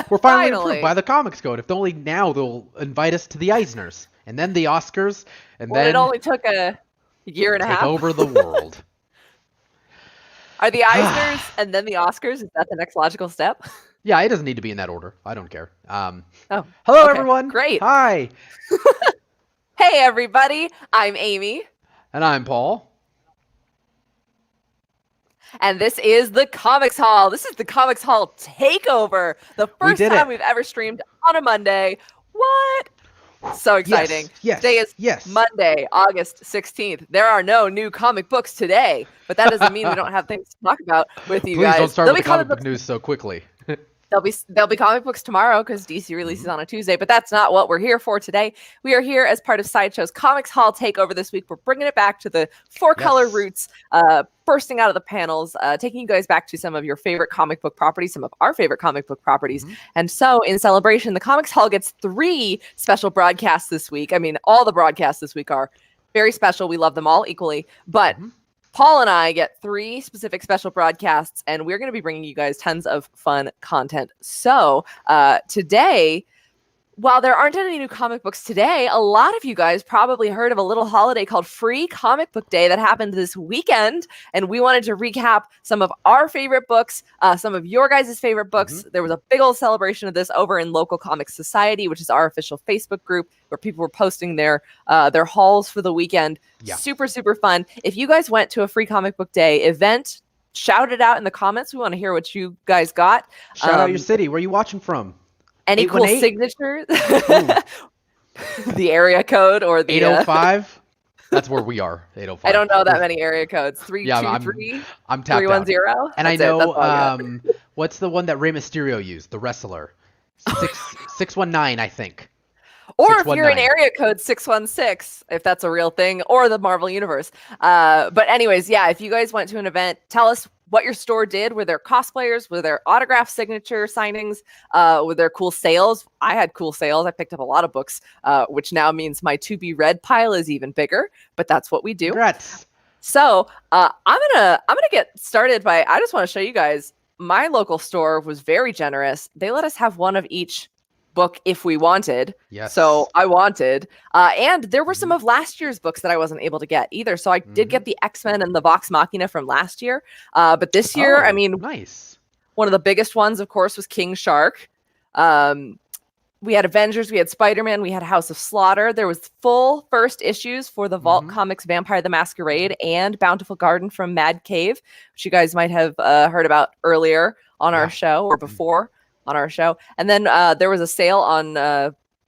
We're finally approved by the Comics Code. If only now they'll invite us to the Eisners, and then the Oscars, and then it only took a year and a half. Take over the world. Are the Eisners and then the Oscars? Is that the next logical step? Yeah, it doesn't need to be in that order. I don't care. Hello, everyone. Great. Hi. Hey, everybody. I'm Amy. And I'm Paul. And this is the Comics Haul. This is the Comics Haul Takeover. The first time we've ever streamed on a Monday. What? So exciting. Yes. Today is Monday, August 16th. There are no new comic books today, but that doesn't mean we don't have things to talk about with you guys. Please don't start with the comic book news so quickly. There'll be comic books tomorrow because DC releases on a Tuesday, but that's not what we're here for today. We are here as part of Sideshow's Comics Haul Takeover this week. We're bringing it back to the four-color roots, bursting out of the panels, taking you guys back to some of your favorite comic book properties, some of our favorite comic book properties. And so in celebration, the Comics Haul gets 3 special broadcasts this week. I mean, all the broadcasts this week are very special. We love them all equally, but Paul and I get 3 specific special broadcasts, and we're going to be bringing you guys tons of fun content. So today, while there aren't any new comic books today, a lot of you guys probably heard of a little holiday called Free Comic Book Day that happened this weekend, and we wanted to recap some of our favorite books, some of your guys' favorite books. There was a big old celebration of this over in Local Comics Society, which is our official Facebook group, where people were posting their hauls for the weekend. Super, super fun. If you guys went to a Free Comic Book Day event, shout it out in the comments. We want to hear what you guys got. Shout out your city. Where are you watching from? Any cool signatures? The area code or the 805? That's where we are. 805. I don't know that many area codes. 323? I'm tapped 310? out. And I know what's the one that Rey Mysterio used? The wrestler. 619, I think. Or if you're in area code 616, if that's a real thing, or the Marvel Universe. But anyways, if you guys went to an event, tell us what your store did. Were there cosplayers? Were there autograph signature signings? Were there cool sales? I had cool sales. I picked up a lot of books, which now means my to-be-read pile is even bigger, but that's what we do. Congrats. So I'm gonna get started by, I just want to show you guys, my local store was very generous. They let us have one of each book if we wanted. Yes. So I wanted. And there were some of last year's books that I wasn't able to get either. So I did get the X-Men and the Vox Machina from last year. But this year, I mean, nice. One of the biggest ones, of course, was King Shark. We had Avengers, we had Spider-Man, we had House of Slaughter. There was full first issues for the Vault Comics Vampire the Masquerade and Bountiful Garden from Mad Cave, which you guys might have heard about earlier on our show or before on our show. And then there was a sale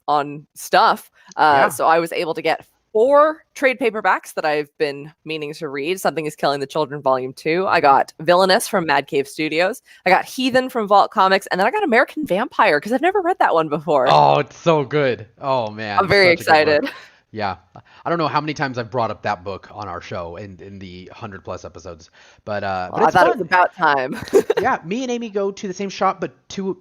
on stuff. So I was able to get 4 trade paperbacks that I've been meaning to read. Something is Killing the Children, Volume 2. I got Villainous from Mad Cave Studios. I got Heathen from Vault Comics. And then I got American Vampire because I've never read that one before. Oh, it's so good. Oh, man. I'm very excited. Yeah. I don't know how many times I've brought up that book on our show in the 100+ episodes. But I thought it was about time. Yeah, me and Amy go to the same shop, but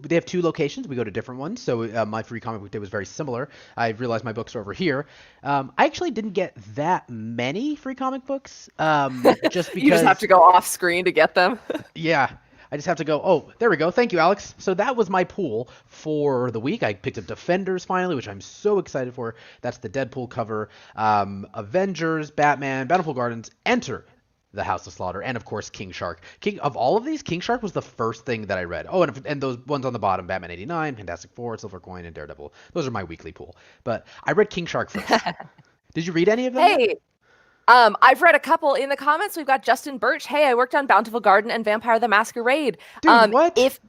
they have 2 locations. We go to different ones. So my Free Comic Book Day was very similar. I realized my books are over here. I actually didn't get that many free comic books. Just because you just have to go off screen to get them. Yeah. I just have to go, oh, there we go. Thank you, Alex. So that was my pool for the week. I picked up Defenders finally, which I'm so excited for. That's the Deadpool cover. Avengers, Batman, Bountiful Gardens, Enter the House of Slaughter, and of course, King Shark. Of all of these, King Shark was the first thing that I read. Oh, and those ones on the bottom, Batman 89, Fantastic Four, Silver Coin, and Daredevil. Those are my weekly pool. But I read King Shark first. Did you read any of them? Hey! I've read a couple in the comments. We've got Justin Birch. Hey, I worked on Bountiful Garden and Vampire the Masquerade. Dude, what? If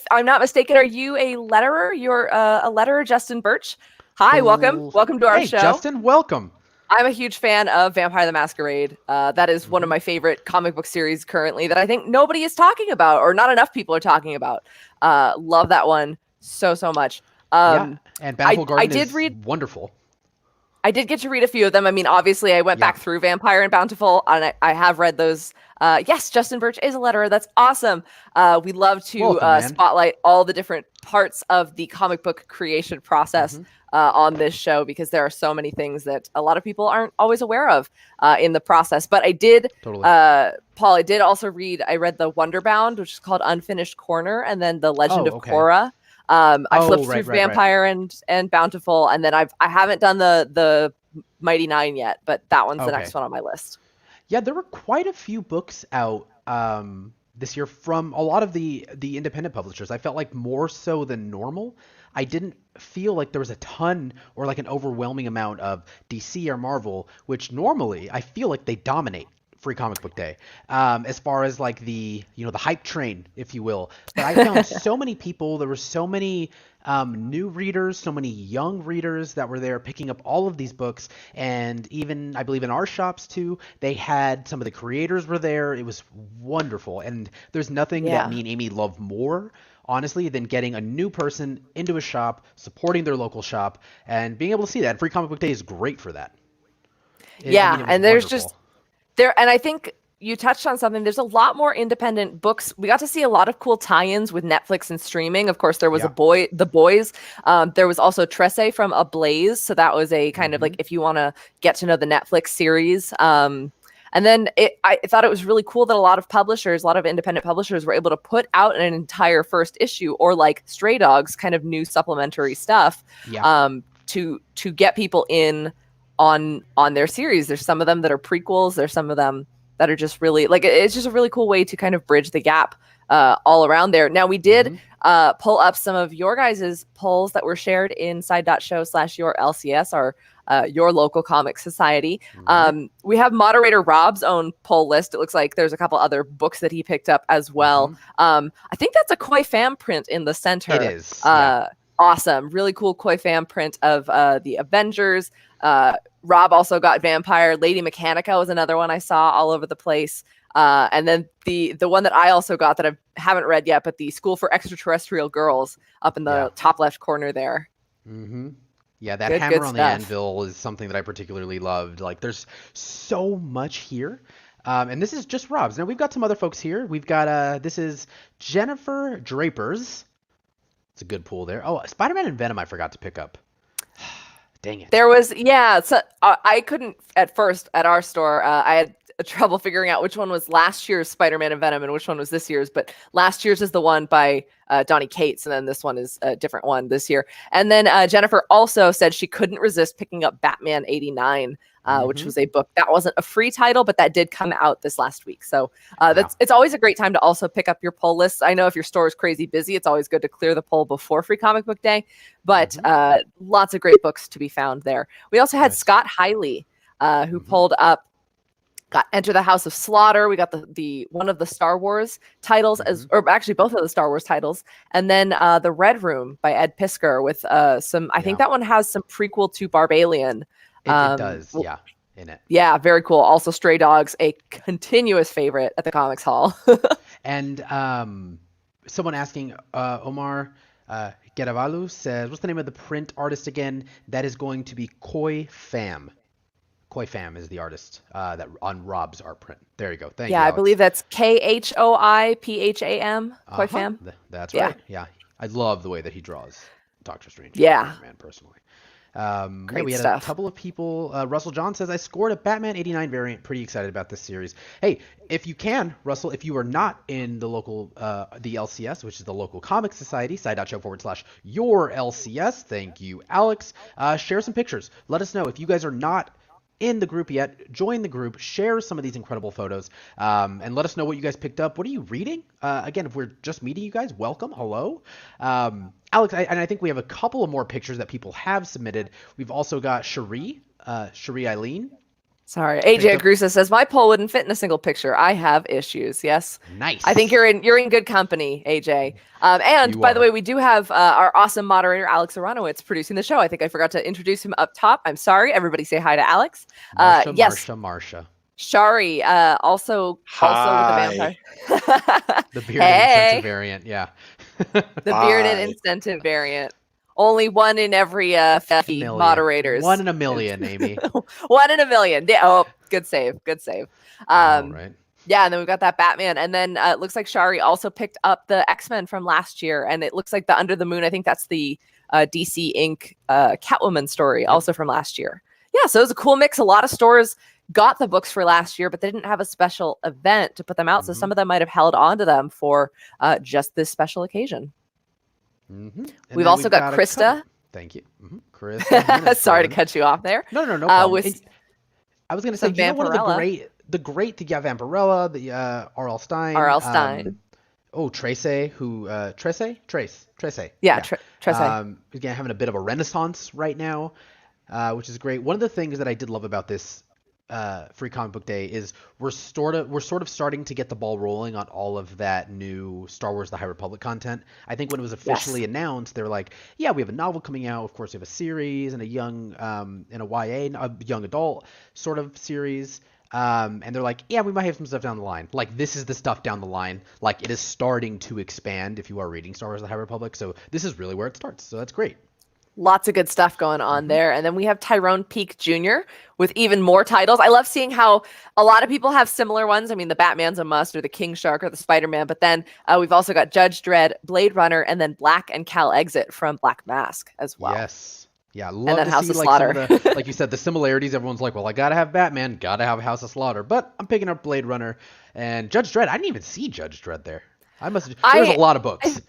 I'm not mistaken, are you a letterer? You're a letterer, Justin Birch. Hi, welcome to our show. Hey, Justin, welcome. I'm a huge fan of Vampire the Masquerade. That is one of my favorite comic book series currently that I think nobody is talking about, or not enough people are talking about. Love that one so much. And Bountiful Garden is wonderful. I did get to read a few of them. I mean, obviously, I went back through Vampire and Bountiful, and I have read those. Yes, Justin Birch is a letterer. That's awesome. We love to spotlight all the different parts of the comic book creation process on this show, because there are so many things that a lot of people aren't always aware of in the process. But I did, Paul, I did also read, I read the Wonderbound, which is called Unfinished Corner, and then the Legend of Korra. I flipped through right. Vampire and Bountiful, and then I haven't done the Mighty Nine yet, but that one's the Okay. next one on my list. Yeah, there were quite a few books out this year from a lot of the independent publishers. I felt like more so than normal. I didn't feel like there was a ton or like an overwhelming amount of DC or Marvel, which normally I feel like they dominate Free Comic Book Day, as far as like the the hype train, if you will. But I found so many people. There were so many new readers, so many young readers that were there picking up all of these books, and even I believe in our shops too, they had some of the creators were there. It was wonderful, and there's nothing that me and Amy love more, honestly, than getting a new person into a shop, supporting their local shop, and being able to see that. And Free Comic Book Day is great for that. And there's wonderful. And I think you touched on something. There's a lot more independent books. We got to see a lot of cool tie-ins with Netflix and streaming. Of course, there was The Boys. There was also Tresse from Ablaze. So that was a kind of like, if you want to get to know the Netflix series. And then I thought it was really cool that a lot of independent publishers were able to put out an entire first issue, or like Stray Dogs, kind of new supplementary stuff to get people in on their series. There's some of them that are prequels. There's some of them that are just really like, it's just a really cool way to kind of bridge the gap all around there. Now we did pull up some of your guys' polls that were shared in side.show/your LCS, or your local comic society. We have moderator Rob's own poll list. It looks like there's a couple other books that he picked up as well. I think that's a Koi Fam print in the center. It is. Awesome. Really cool Koi Fam print of the Avengers. Rob also got Vampire. Lady Mechanica was another one I saw all over the place. And then the one that I also got that I haven't read yet, but the School for Extraterrestrial Girls up in the top left corner there. Yeah, that hammer on the anvil is something that I particularly loved. Like, there's so much here. And this is just Rob's. Now, we've got some other folks here. We've got, this is Jennifer Draper's. It's a good pool there. Oh, Spider-Man and Venom I forgot to pick up. Dang it. There was, so I couldn't at first at our store. I had trouble figuring out which one was last year's Spider-Man and Venom and which one was this year's. But last year's is the one by Donny Cates, and then this one is a different one this year. And then Jennifer also said she couldn't resist picking up Batman 89, which was a book that wasn't a free title, but that did come out this last week. So it's always a great time to also pick up your poll lists. I know if your store is crazy busy, it's always good to clear the poll before Free Comic Book Day, but lots of great books to be found there. We also had Scott Hiley, who pulled up, got Enter the House of Slaughter. We got the one of the Star Wars titles, or actually both of the Star Wars titles, and then the Red Room by Ed Piskor with some. I think that one has some prequel to Barbalian. It does, in it. Yeah, very cool. Also, Stray Dogs, a continuous favorite at the Comics Hall. And someone asking, Omar Geravalu says, what's the name of the print artist again? That is going to be Koi Fam. Koi Fam is the artist that on Rob's art print. There you go. Thank you, Alex. I believe that's KHOIPHAM. Koi Fam. That's right. Yeah. I love the way that he draws Doctor Strange. Man, personally. Great we had stuff. A couple of people. Russell John says, I scored a Batman 89 variant. Pretty excited about this series. Hey, if you can, Russell, if you are not in the local, the LCS, which is the local comic society, side.show/your LCS. Thank you, Alex. Share some pictures. Let us know if you guys are not in the group yet. Join the group, share some of these incredible photos, and let us know what you guys picked up. What are you reading? Again, if we're just meeting you guys, welcome. Hello. Alex, I think we have a couple of more pictures that people have submitted. We've also got Cherie Eileen. Sorry, AJ Agrusa says my poll wouldn't fit in a single picture. I have issues. Yes, nice. I think you're in good company, AJ. And by the way, we do have our awesome moderator Alex Aronowitz producing the show. I think I forgot to introduce him up top. I'm sorry. Everybody say hi to Alex. Marsha. Shari, also with the vampire. The bearded incentive variant, yeah. The bearded incentive variant. Only one in every 50 moderators. 1 in a million, Amy. 1 in a million. Oh, good save. Right. Yeah, and then we've got that Batman. And then it looks like Shari also picked up the X-Men from last year. And it looks like the Under the Moon, I think that's the DC Inc. Catwoman story, also from last year. Yeah, so it was a cool mix. A lot of stores got the books for last year, but they didn't have a special event to put them out. So some of them might have held on to them for just this special occasion. Mm-hmm. We've also got Krista. Thank you. Mm-hmm. Krista. Sorry to cut you off there. No problem. With I was going to say, you know, one of the great Vampirella, the R.L. Stein. R.L. Stein. Trace, who Trace. Yeah, Trace. He's having a bit of a renaissance right now, which is great. One of the things that I did love about this Free Comic Book Day is we're sort of starting to get the ball rolling on all of that new Star Wars: The High Republic content. I think when it was officially announced, they were like, yeah, we have a novel coming out. Of course, we have a series and a young and a YA, a young adult sort of series. And they're like, yeah, we might have some stuff down the line. Like, this is the stuff down the line. Like, it is starting to expand if you are reading Star Wars: The High Republic. So this is really where it starts. So that's great. Lots of good stuff going on there. And then we have Tyrone Peake Jr. with even more titles. I love seeing how a lot of people have similar ones. I mean, the Batman's a must, or the King Shark, or the Spider-Man. But then we've also got Judge Dredd, Blade Runner, and then Black and Cal Exit from Black Mask as well. Yes. Yeah, love to House see of Slaughter. Like you said, the similarities. Everyone's like, well, I gotta have Batman, gotta have House of Slaughter. But I'm picking up Blade Runner and Judge Dredd. I didn't even see Judge Dredd there. There was a lot of books.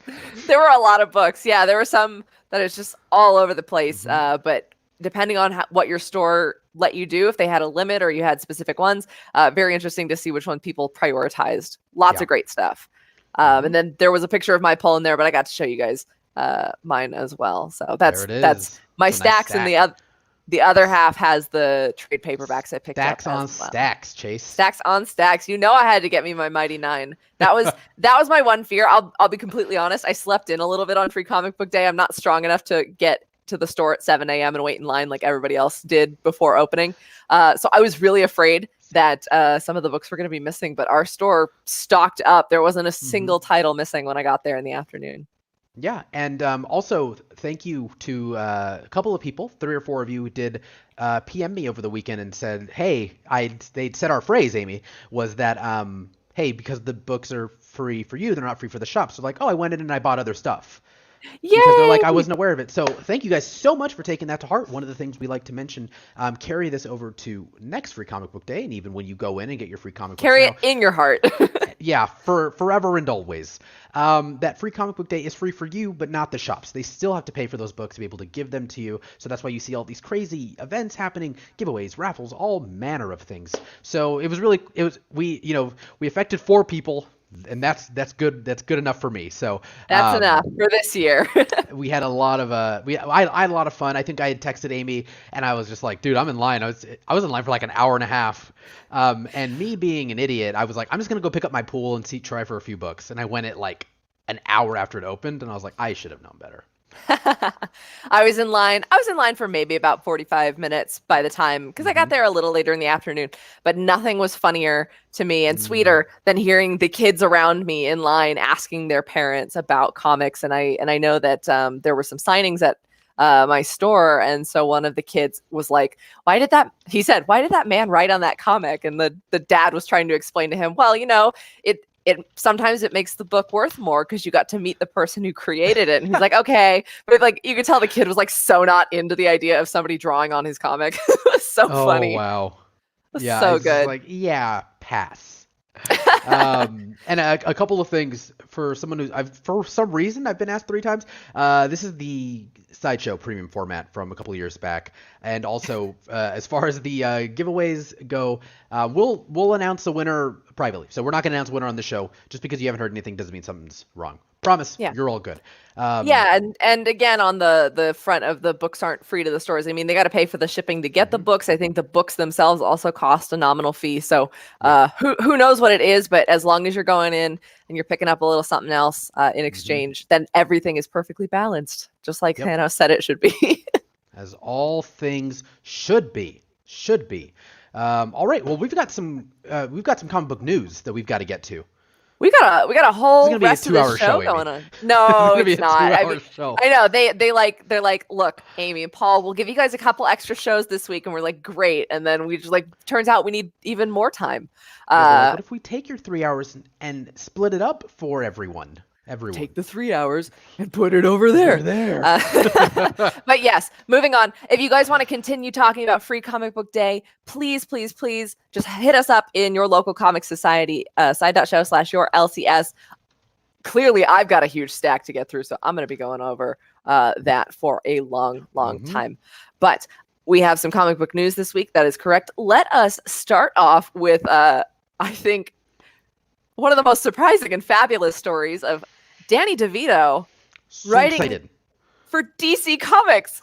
There were a lot of books. Yeah, there were some that is just all over the place. But depending on what your store let you do, if they had a limit or you had specific ones, very interesting to see which one people prioritized. Lots of great stuff. And then there was a picture of my pull in there, but I got to show you guys mine as well. So that's my stacks, and the other half has the trade paperbacks I picked up. Stacks on stacks, Chase. Stacks on stacks. You know, I had to get me my Mighty Nine. That was my one fear. I'll be completely honest. I slept in a little bit on Free Comic Book Day. I'm not strong enough to get to the store at 7 a.m. and wait in line like everybody else did before opening. So I was really afraid that some of the books were going to be missing, but our store stocked up. There wasn't a single title missing when I got there in the afternoon. Yeah, and also thank you to a couple of people, 3 or 4 of you who did PM me over the weekend and said, hey, they'd said our phrase, Amy, was that, hey, because the books are free for you, they're not free for the shop. So like, oh, I went in and I bought other stuff. Yay! Because they're like, I wasn't aware of it. So thank you guys so much for taking that to heart. One of the things we like to mention, carry this over to next Free Comic Book Day, and even when you go in and get your free comic book. Carry it in your heart. Yeah, for forever and always. That Free Comic Book Day is free for you, but not the shops. They still have to pay for those books to be able to give them to you. So that's why you see all these crazy events happening, giveaways, raffles, all manner of things. So we affected 4 people. And that's good. That's good enough for me. So that's enough for this year. We had a lot of I had a lot of fun. I think I had texted Amy and I was just like, dude, I'm in line. I was in line for like an hour and a half. And me being an idiot, I was like, I'm just gonna go pick up my pool and try for a few books. And I went at like an hour after it opened, and I was like, I should have known better. I was in line for maybe about 45 minutes by the time, because I got there a little later in the afternoon, but nothing was funnier to me and sweeter than hearing the kids around me in line asking their parents about comics. And I know that there were some signings at my store, and so one of the kids was like, why did that man write on that comic? And the dad was trying to explain to him, well, you know, it sometimes it makes the book worth more because you got to meet the person who created it. And he's like, okay. But like, you could tell the kid was like so not into the idea of somebody drawing on his comic. It was so funny. Oh, wow. Yeah. So good. Like, yeah, pass. And a couple of things for someone for some reason, I've been asked 3 times. This is the Sideshow premium format from a couple of years back. And also, as far as the giveaways go, we'll announce the winner privately. So we're not going to announce winner on the show. Just because you haven't heard anything doesn't mean something's wrong. Promise, you're all good. And again, on the front of the books aren't free to the stores. I mean, they got to pay for the shipping to get the books. I think the books themselves also cost a nominal fee. So who knows what it is, but as long as you're going in and you're picking up a little something else in exchange, then everything is perfectly balanced, just like Thanos said it should be. As all things should be. All right. Well, we've got some comic book news that we've got to get to. We got a whole rest of the show going on. No, it's not. I know they're like, look, Amy and Paul, we'll give you guys a couple extra shows this week, and we're like, great. And then we just turns out we need even more time. What if we take your 3 hours and split it up for everyone? Take the 3 hours and put it over there. But yes, moving on. If you guys want to continue talking about Free Comic Book Day, please just hit us up in your local comic society, side.show/your LCS. clearly I've got a huge stack to get through, so I'm going to be going over that for a long time. But we have some comic book news this week. That is correct. Let us start off with, I think, one of the most surprising and fabulous stories of Danny DeVito writing for DC Comics.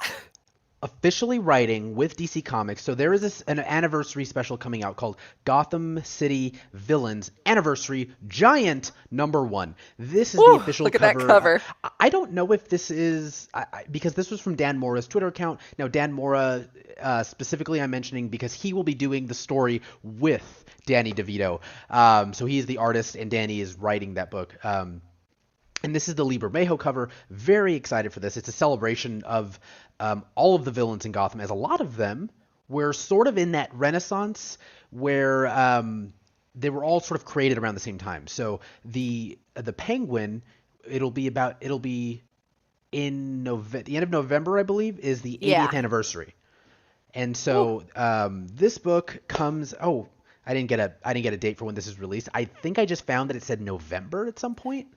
Officially writing with DC Comics. So there is an anniversary special coming out called Gotham City Villains Anniversary Giant #1. This is the official look cover. At that cover. I don't know if this is because this was from Dan Mora's Twitter account. Now Dan Mora specifically I'm mentioning because he will be doing the story with Danny DeVito. So he is the artist and Danny is writing that book. And this is the Lee Bermejo cover. Very excited for this. It's a celebration of all of the villains in Gotham, as a lot of them were sort of in that renaissance where they were all sort of created around the same time. So the Penguin, it'll be in the end of November, I believe, is the 80th anniversary. And so this book comes. Oh, I didn't get a date for when this is released. I think I just found that it said November at some point.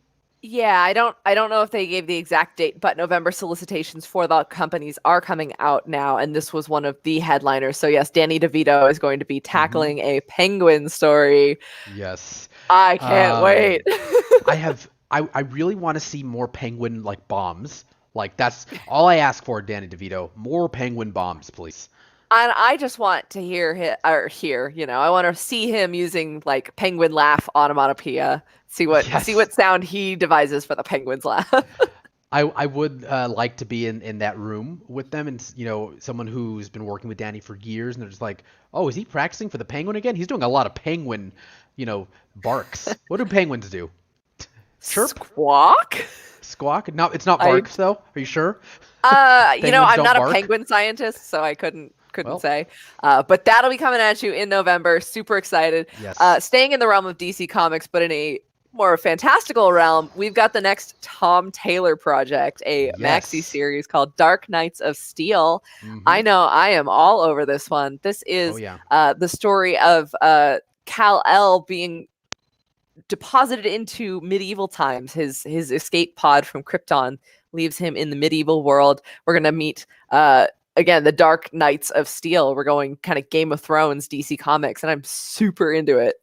Yeah, I don't know if they gave the exact date, but November solicitations for the companies are coming out now, and this was one of the headliners. So yes, Danny DeVito is going to be tackling a Penguin story. Yes. I can't wait. I really want to see more Penguin like bombs. Like that's all I ask for, Danny DeVito. More Penguin bombs, please. And I just want to I want to see him using like Penguin laugh onomatopoeia. See what sound he devises for the Penguin's laugh. I would like to be in that room with them, and someone who's been working with Danny for years, and they're just like, oh, is he practicing for the Penguin again? He's doing a lot of Penguin, barks. What do penguins do? Chirp? Squawk? No, it's not barks though. Are you sure? I'm not a penguin scientist, so I couldn't say. But that'll be coming at you in November. Super excited. Yes. Staying in the realm of DC Comics, but in a more fantastical realm, we've got the next Tom Taylor project, a maxi series called Dark Knights of Steel. I know I am all over this one. This is the story of Kal-El being deposited into medieval times. His escape pod from Krypton leaves him in the medieval world. We're going to meet again the Dark Knights of Steel. We're going kind of Game of Thrones DC Comics, and I'm super into it.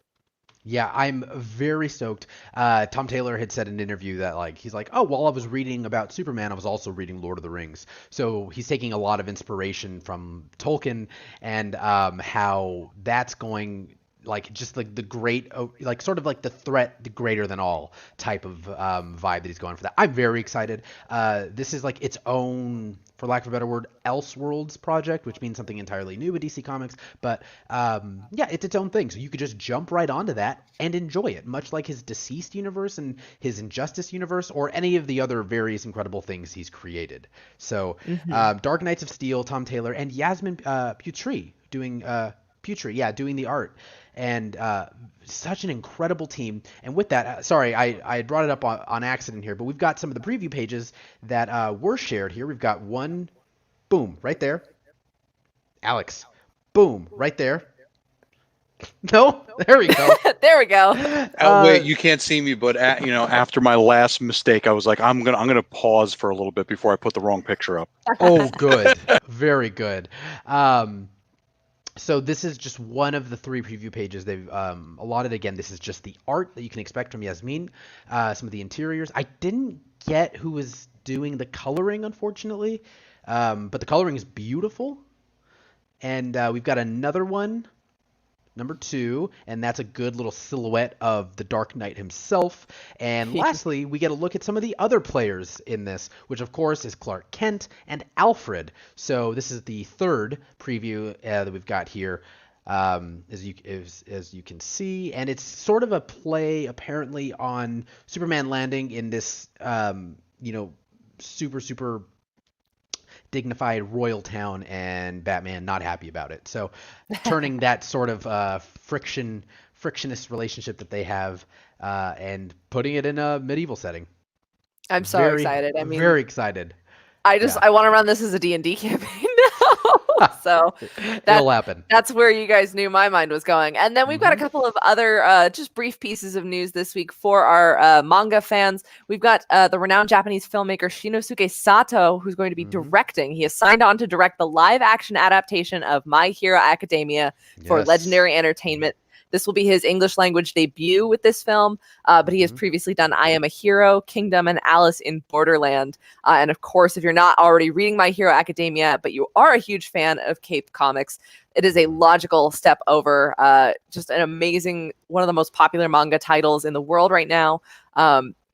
Yeah, I'm very stoked. Tom Taylor had said in an interview that he's like, oh, while I was reading about Superman, I was also reading Lord of the Rings. So he's taking a lot of inspiration from Tolkien and how that's going the great, sort of like the threat, the greater than all type of vibe that he's going for that. I'm very excited. This is its own, for lack of a better word, Elseworlds project, which means something entirely new with DC Comics. But it's its own thing. So you could just jump right onto that and enjoy it, much like his Deceased universe and his Injustice universe or any of the other various incredible things he's created. So Dark Knights of Steel, Tom Taylor, and Yasmin Putri doing the art. And such an incredible team. And with that, sorry, I brought it up on accident here, but we've got some of the preview pages that were shared here. We've got one, boom, right there. Alex, boom, right there. No, there we go. There we go. Wait, you can't see me, but after my last mistake, I was like, I'm gonna pause for a little bit before I put the wrong picture up. Oh, good, very good. So this is just one of the 3 preview pages they've allotted. Again, this is just the art that you can expect from Yasmin, some of the interiors. I didn't get who was doing the coloring, unfortunately, but the coloring is beautiful. And we've got another one, number 2, and that's a good little silhouette of the Dark Knight himself. And lastly, we get a look at some of the other players in this, which of course is Clark Kent and Alfred. So this is the 3rd preview that we've got here, as you can see, and it's sort of a play apparently on Superman landing in this super dignified royal town and Batman not happy about it. So turning that sort of frictionless relationship that they have and putting it in a medieval setting. I'm so excited. I mean, very excited. I want to run this as a D&D campaign now. So It'll happen. that's where you guys knew my mind was going. And then we've got a couple of other just brief pieces of news this week for our manga fans. We've got the renowned Japanese filmmaker Shinosuke Sato, who's going to be directing. He has signed on to direct the live-action adaptation of My Hero Academia for Legendary Entertainment. This will be his English language debut with this film, but he has previously done I Am a Hero, Kingdom, and Alice in Borderland. And of course, if you're not already reading My Hero Academia, but you are a huge fan of Cape Comics, it is a logical step over. Just an amazing, one of the most popular manga titles in the world right now.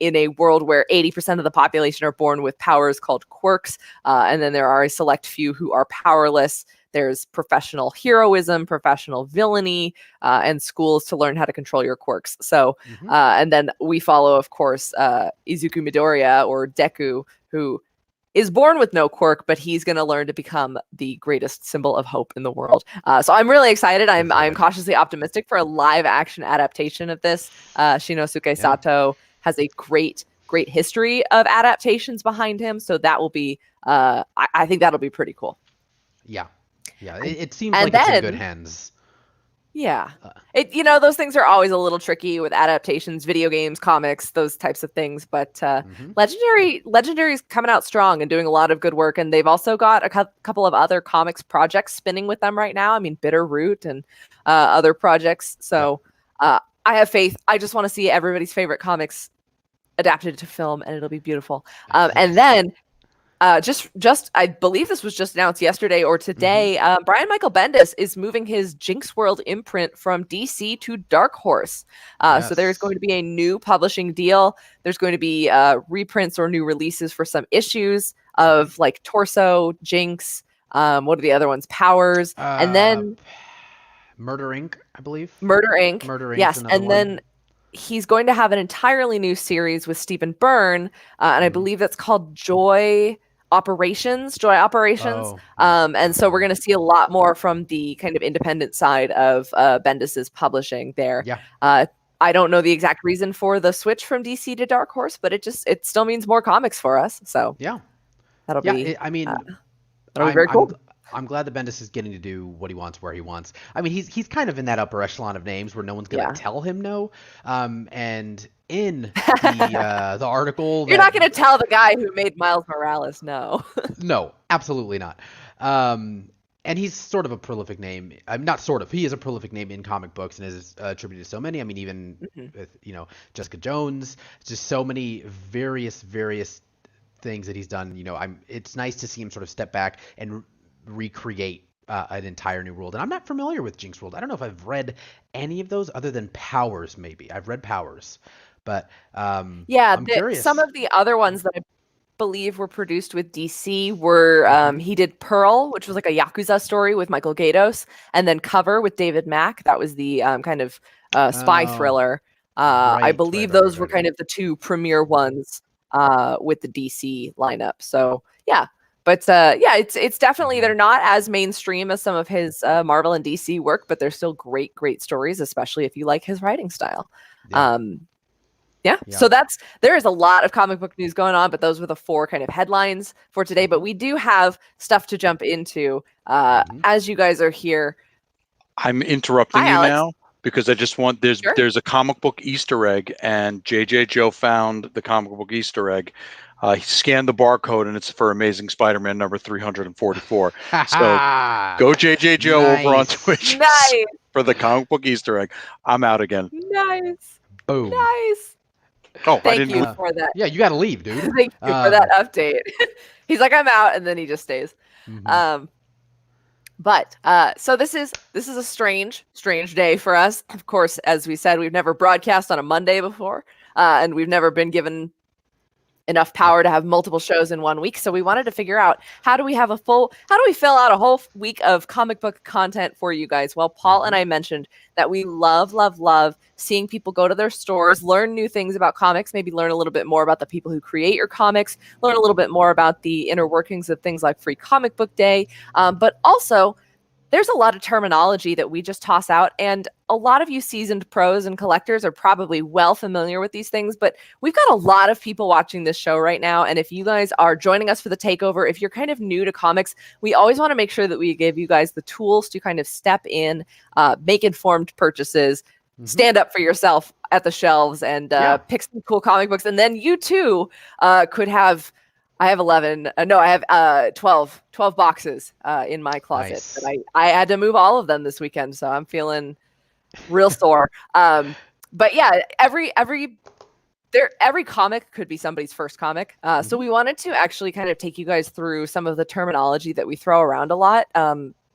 In a world where 80% of the population are born with powers called quirks, and then there are a select few who are powerless. There's professional heroism, professional villainy, and schools to learn how to control your quirks. So, and then we follow, of course, Izuku Midoriya, or Deku, who is born with no quirk, but he's going to learn to become the greatest symbol of hope in the world. So I'm really excited. I'm cautiously optimistic for a live action adaptation of this. Shinosuke Sato has a great history of adaptations behind him. So that will be, I think that'll be pretty cool. Yeah. Yeah, it seems like it's in good hands. Yeah. Those things are always a little tricky with adaptations, video games, comics, those types of things. But Legendary is coming out strong and doing a lot of good work. And they've also got a couple of other comics projects spinning with them right now. I mean, Bitterroot and other projects. So I have faith. I just want to see everybody's favorite comics adapted to film, and it'll be beautiful. And then just I believe this was just announced yesterday or today. Brian Michael Bendis is moving his Jinx World imprint from DC to Dark Horse. So there's going to be a new publishing deal. There's going to be reprints or new releases for some issues of like Torso, Jinx. What are the other ones? Powers, and then Murder Inc. I believe. Murder Inc. Yes, and then he's going to have an entirely new series with Stephen Byrne, and I believe that's called Joy Operations. And so we're going to see a lot more from the kind of independent side of Bendis's publishing there. I don't know the exact reason for the switch from DC to Dark Horse, but it still means more comics for us. So that'll be very cool. I'm glad that Bendis is getting to do what he wants where he wants. I mean, he's kind of in that upper echelon of names where no one's going to tell him no. And in the article, you're not going to tell the guy who made Miles Morales no. No, absolutely not. And he's sort of a prolific name. Not sort of. He is a prolific name in comic books and is attributed to so many. I mean, even with Jessica Jones, just so many various things that he's done. It's nice to see him sort of step back and recreate an entire new world. And I'm not familiar with Jinx World. I don't know if I've read any of those other than Powers. Maybe I've read Powers, but I'm curious. Some of the other ones that I believe were produced with DC were he did Pearl, which was like a Yakuza story with Michael Gaydos, and then Cover with David Mack. That was the kind of spy thriller. I believe those were kind of the two premier ones with the DC lineup. So yeah. But it's definitely, they're not as mainstream as some of his Marvel and DC work, but they're still great stories, especially if you like his writing style. So there is a lot of comic book news going on, but those were the four kind of headlines for today. But we do have stuff to jump into as you guys are here. I'm interrupting you now because I just want, there's a comic book Easter egg, and JJ Joe found the comic book Easter egg. He scanned the barcode, and it's for Amazing Spider-Man number 344. So go JJ Joe over on Twitch for the comic book Easter egg. I'm out again. Nice. Boom. Nice. Oh, Thank you for that. Yeah, you got to leave, dude. Thank you for that update. He's like, I'm out, and then he just stays. But so this is a strange day for us. Of course, as we said, we've never broadcast on a Monday before, and we've never been given enough power to have multiple shows in 1 week. So we wanted to figure out how do we fill out a whole week of comic book content for you guys? Well, Paul and I mentioned that we love seeing people go to their stores, learn new things about comics, maybe learn a little bit more about the people who create your comics, learn a little bit more about the inner workings of things like Free Comic Book Day, but also there's a lot of terminology that we just toss out, and a lot of you seasoned pros and collectors are probably well familiar with these things, but we've got a lot of people watching this show right now, and if you guys are joining us for the takeover, if you're kind of new to comics, we always want to make sure that we give you guys the tools to kind of step in, make informed purchases, stand up for yourself at the shelves, and pick some cool comic books, and then you too could have... I have 11. No, I have 12 boxes in my closet. Nice. And I had to move all of them this weekend, so I'm feeling real sore. But yeah, every comic could be somebody's first comic. So we wanted to actually kind of take you guys through some of the terminology that we throw around a lot.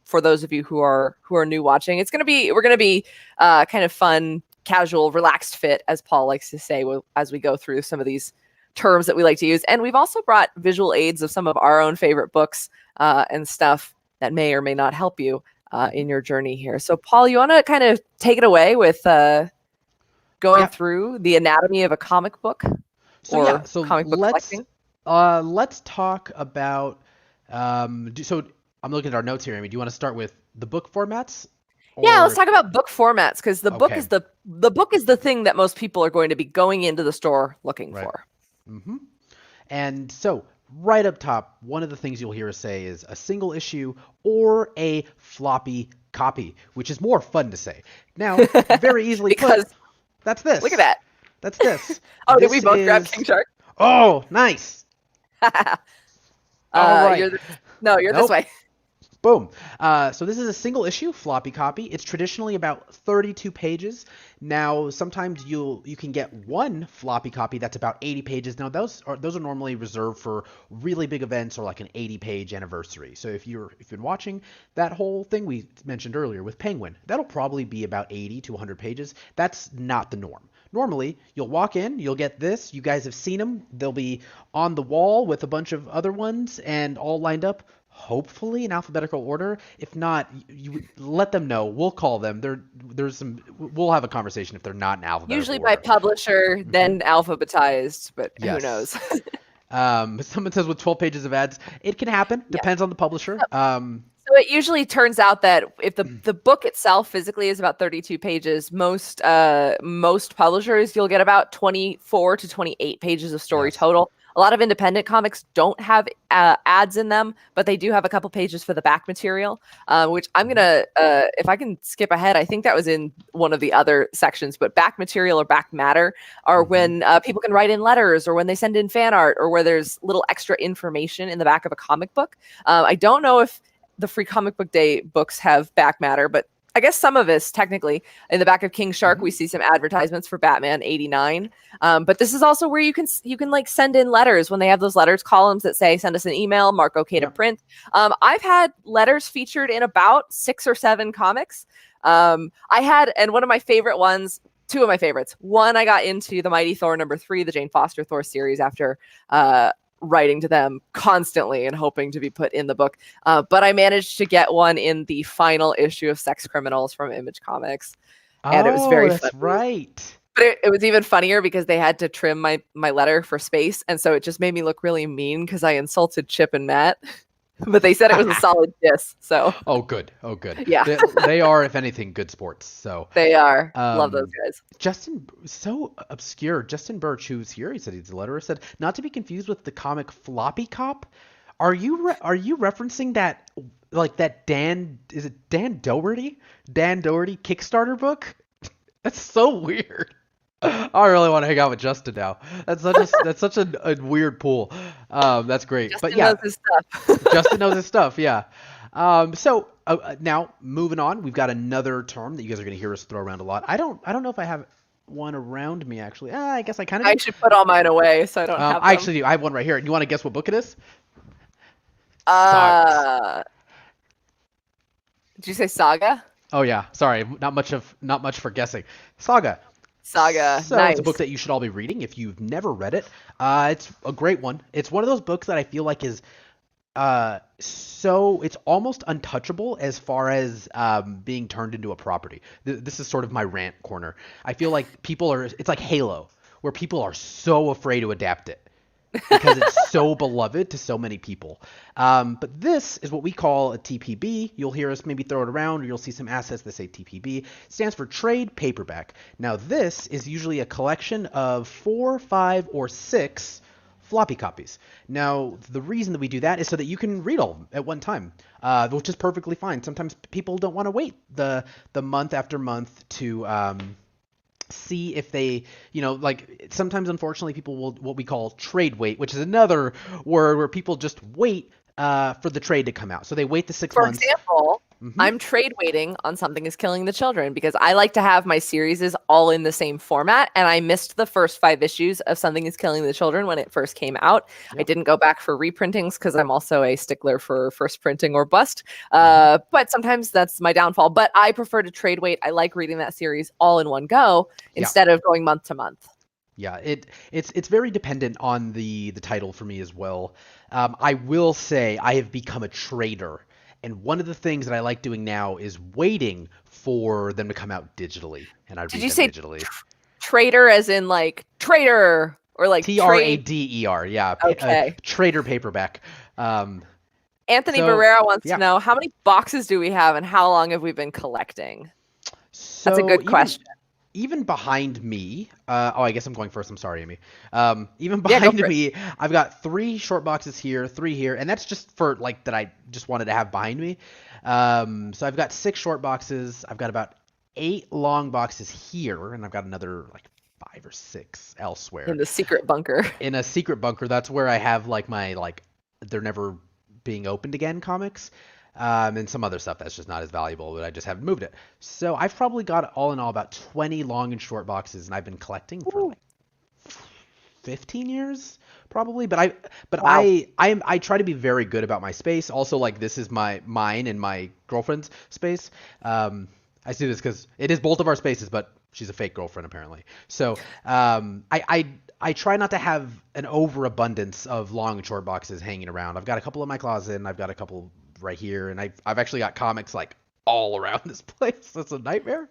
For those of you who are new watching, we're gonna be kind of fun, casual, relaxed fit, as Paul likes to say, as we go through some of these terms that we like to use. And we've also brought visual aids of some of our own favorite books and stuff that may or may not help you in your journey here. So Paul, you want to kind of take it away with going through the anatomy of a comic book So comic book collecting? Let's talk about, so I'm looking at our notes here, Amy. Do you want to start with the book formats? Yeah, let's talk about book formats, because the book is the thing that most people are going to be going into the store looking for. Mm-hmm. And so right up top, one of the things you'll hear us say is a single issue or a floppy copy, which is more fun to say. Now, very easily because put, that's this. Look at that. That's this. Oh, did we both grab King Shark? Oh, nice. All right. You're this way. Boom. So this is a single issue floppy copy. It's traditionally about 32 pages. Now, sometimes you can get one floppy copy that's about 80 pages. Now, those are normally reserved for really big events or like an 80-page anniversary. So if you've been watching that whole thing we mentioned earlier with Penguin, that'll probably be about 80 to 100 pages. That's not the norm. Normally, you'll walk in, you'll get this. You guys have seen them. They'll be on the wall with a bunch of other ones and all lined up. Hopefully in alphabetical order. If not, you let them know. We'll call them. We'll have a conversation if they're not in alphabetical Usually order. by publisher, then alphabetized, but who knows? Someone says with 12 pages of ads. It can happen. Depends on the publisher. So it usually turns out that if the book itself physically is about 32 pages, most publishers, you'll get about 24 to 28 pages of story total. A lot of independent comics don't have ads in them, but they do have a couple pages for the back material, which I'm going to, if I can skip ahead, I think that was in one of the other sections, but back material or back matter are when people can write in letters or when they send in fan art or where there's little extra information in the back of a comic book. I don't know if the Free Comic Book Day books have back matter, but I guess some of us technically. In the back of King Shark, we see some advertisements for Batman 89. But this is also where you can like send in letters when they have those letters columns that say send us an email, mark okay to print. I've had letters featured in about 6 or 7 comics. And one of my favorite ones, 2 of my favorites. One, I got into the Mighty Thor #3, the Jane Foster Thor series, after writing to them constantly and hoping to be put in the book. But I managed to get one in the final issue of Sex Criminals from Image Comics. And it was very that's funny. Right. But it was even funnier because they had to trim my letter for space. And so it just made me look really mean because I insulted Chip and Matt. But they said it was a solid diss. So. Oh, good. Yeah. They are, if anything, good sports. So they are. Love those guys. Justin, so obscure. Justin Birch, who's here, he said he's a letterer, said not to be confused with the comic Floppy Cop. Are you referencing that, like that is it Dan Doherty Kickstarter book? That's so weird. I really want to hang out with Justin now. That's such a weird pool. That's great. Justin knows his stuff. Justin knows his stuff. Yeah. So now moving on, we've got another term that you guys are going to hear us throw around a lot. I don't know if I have one around me actually. I guess I kind of. I should put all mine away so I don't have them. I actually do. I have one right here. You want to guess what book it is? Did you say Saga? Oh yeah. Sorry. Not much for guessing. Saga. So nice. It's a book that you should all be reading if you've never read it. It's a great one. It's one of those books that I feel like is so it's almost untouchable as far as being turned into a property. This is sort of my rant corner. I feel like it's like Halo, where people are so afraid to adapt it. because it's so beloved to so many people. But this is what we call a TPB. You'll hear us maybe throw it around, or you'll see some assets that say TPB. It stands for trade paperback. Now, this is usually a collection of 4, 5, or 6 floppy copies. Now, the reason that we do that is so that you can read all of them at one time, which is perfectly fine. Sometimes people don't want to wait the month after month to see if they, like sometimes unfortunately people will what we call trade wait, which is another word where people just wait for the trade to come out. So they wait the 6 months. For example, I'm trade waiting on Something is Killing the Children because I like to have my series all in the same format, and I missed the first 5 issues of Something is Killing the Children when it first came out. Yep. I didn't go back for reprintings because I'm also a stickler for first printing or bust. But sometimes that's my downfall. But I prefer to trade wait. I like reading that series all in one go instead of going month to month. Yeah, it's very dependent on the title for me as well. I will say I have become a trader. And one of the things that I like doing now is waiting for them to come out digitally. And I read them digitally. Trader as in like trader or like TRADER, yeah. Okay. Trader paperback. Anthony Barrera wants to know, how many boxes do we have and how long have we been collecting? That's a good question. Even behind me, I guess I'm going first. I'm sorry, Amy. Even behind me, I've got 3 short boxes here, 3 here, and that's just for like that I just wanted to have behind me. So I've got 6 short boxes. I've got about 8 long boxes here, and I've got another like 5 or 6 elsewhere. In the secret bunker. In a secret bunker, that's where I have like my they're never being opened again comics. And some other stuff that's just not as valuable, but I just haven't moved it. So I've probably got all in all about 20 long and short boxes, and I've been collecting for like 15 years probably. But I try to be very good about my space. Also, like this is mine and my girlfriend's space. I see this because it is both of our spaces, but she's a fake girlfriend apparently. So I try not to have an overabundance of long and short boxes hanging around. I've got a couple in my closet, and I've got a couple right here, and I've actually got comics like all around this place. That's a nightmare.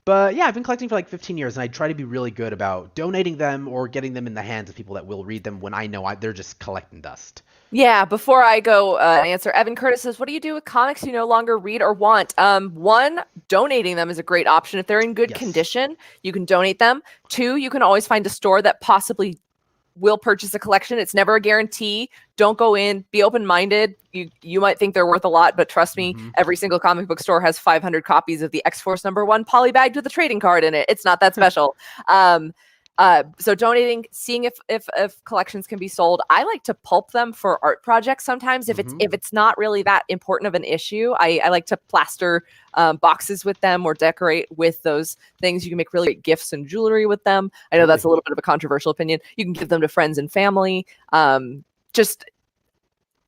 But yeah, I've been collecting for like 15 years, and I try to be really good about donating them or getting them in the hands of people that will read them when I know they're just collecting dust. Yeah, before I go answer, Evan Curtis says, what do you do with comics you no longer read or want? 1, donating them is a great option. If they're in good condition, you can donate them. 2, you can always find a store that possibly will purchase a collection. It's never a guarantee. Don't go in, be open-minded. You might think they're worth a lot, but trust me, every single comic book store has 500 copies of the X-Force #1 polybagged with a trading card in it. It's not that special. So donating, seeing if collections can be sold. I like to pulp them for art projects sometimes. If it's not really that important of an issue, I like to plaster boxes with them or decorate with those things. You can make really great gifts and jewelry with them. I know that's a little bit of a controversial opinion. You can give them to friends and family. Just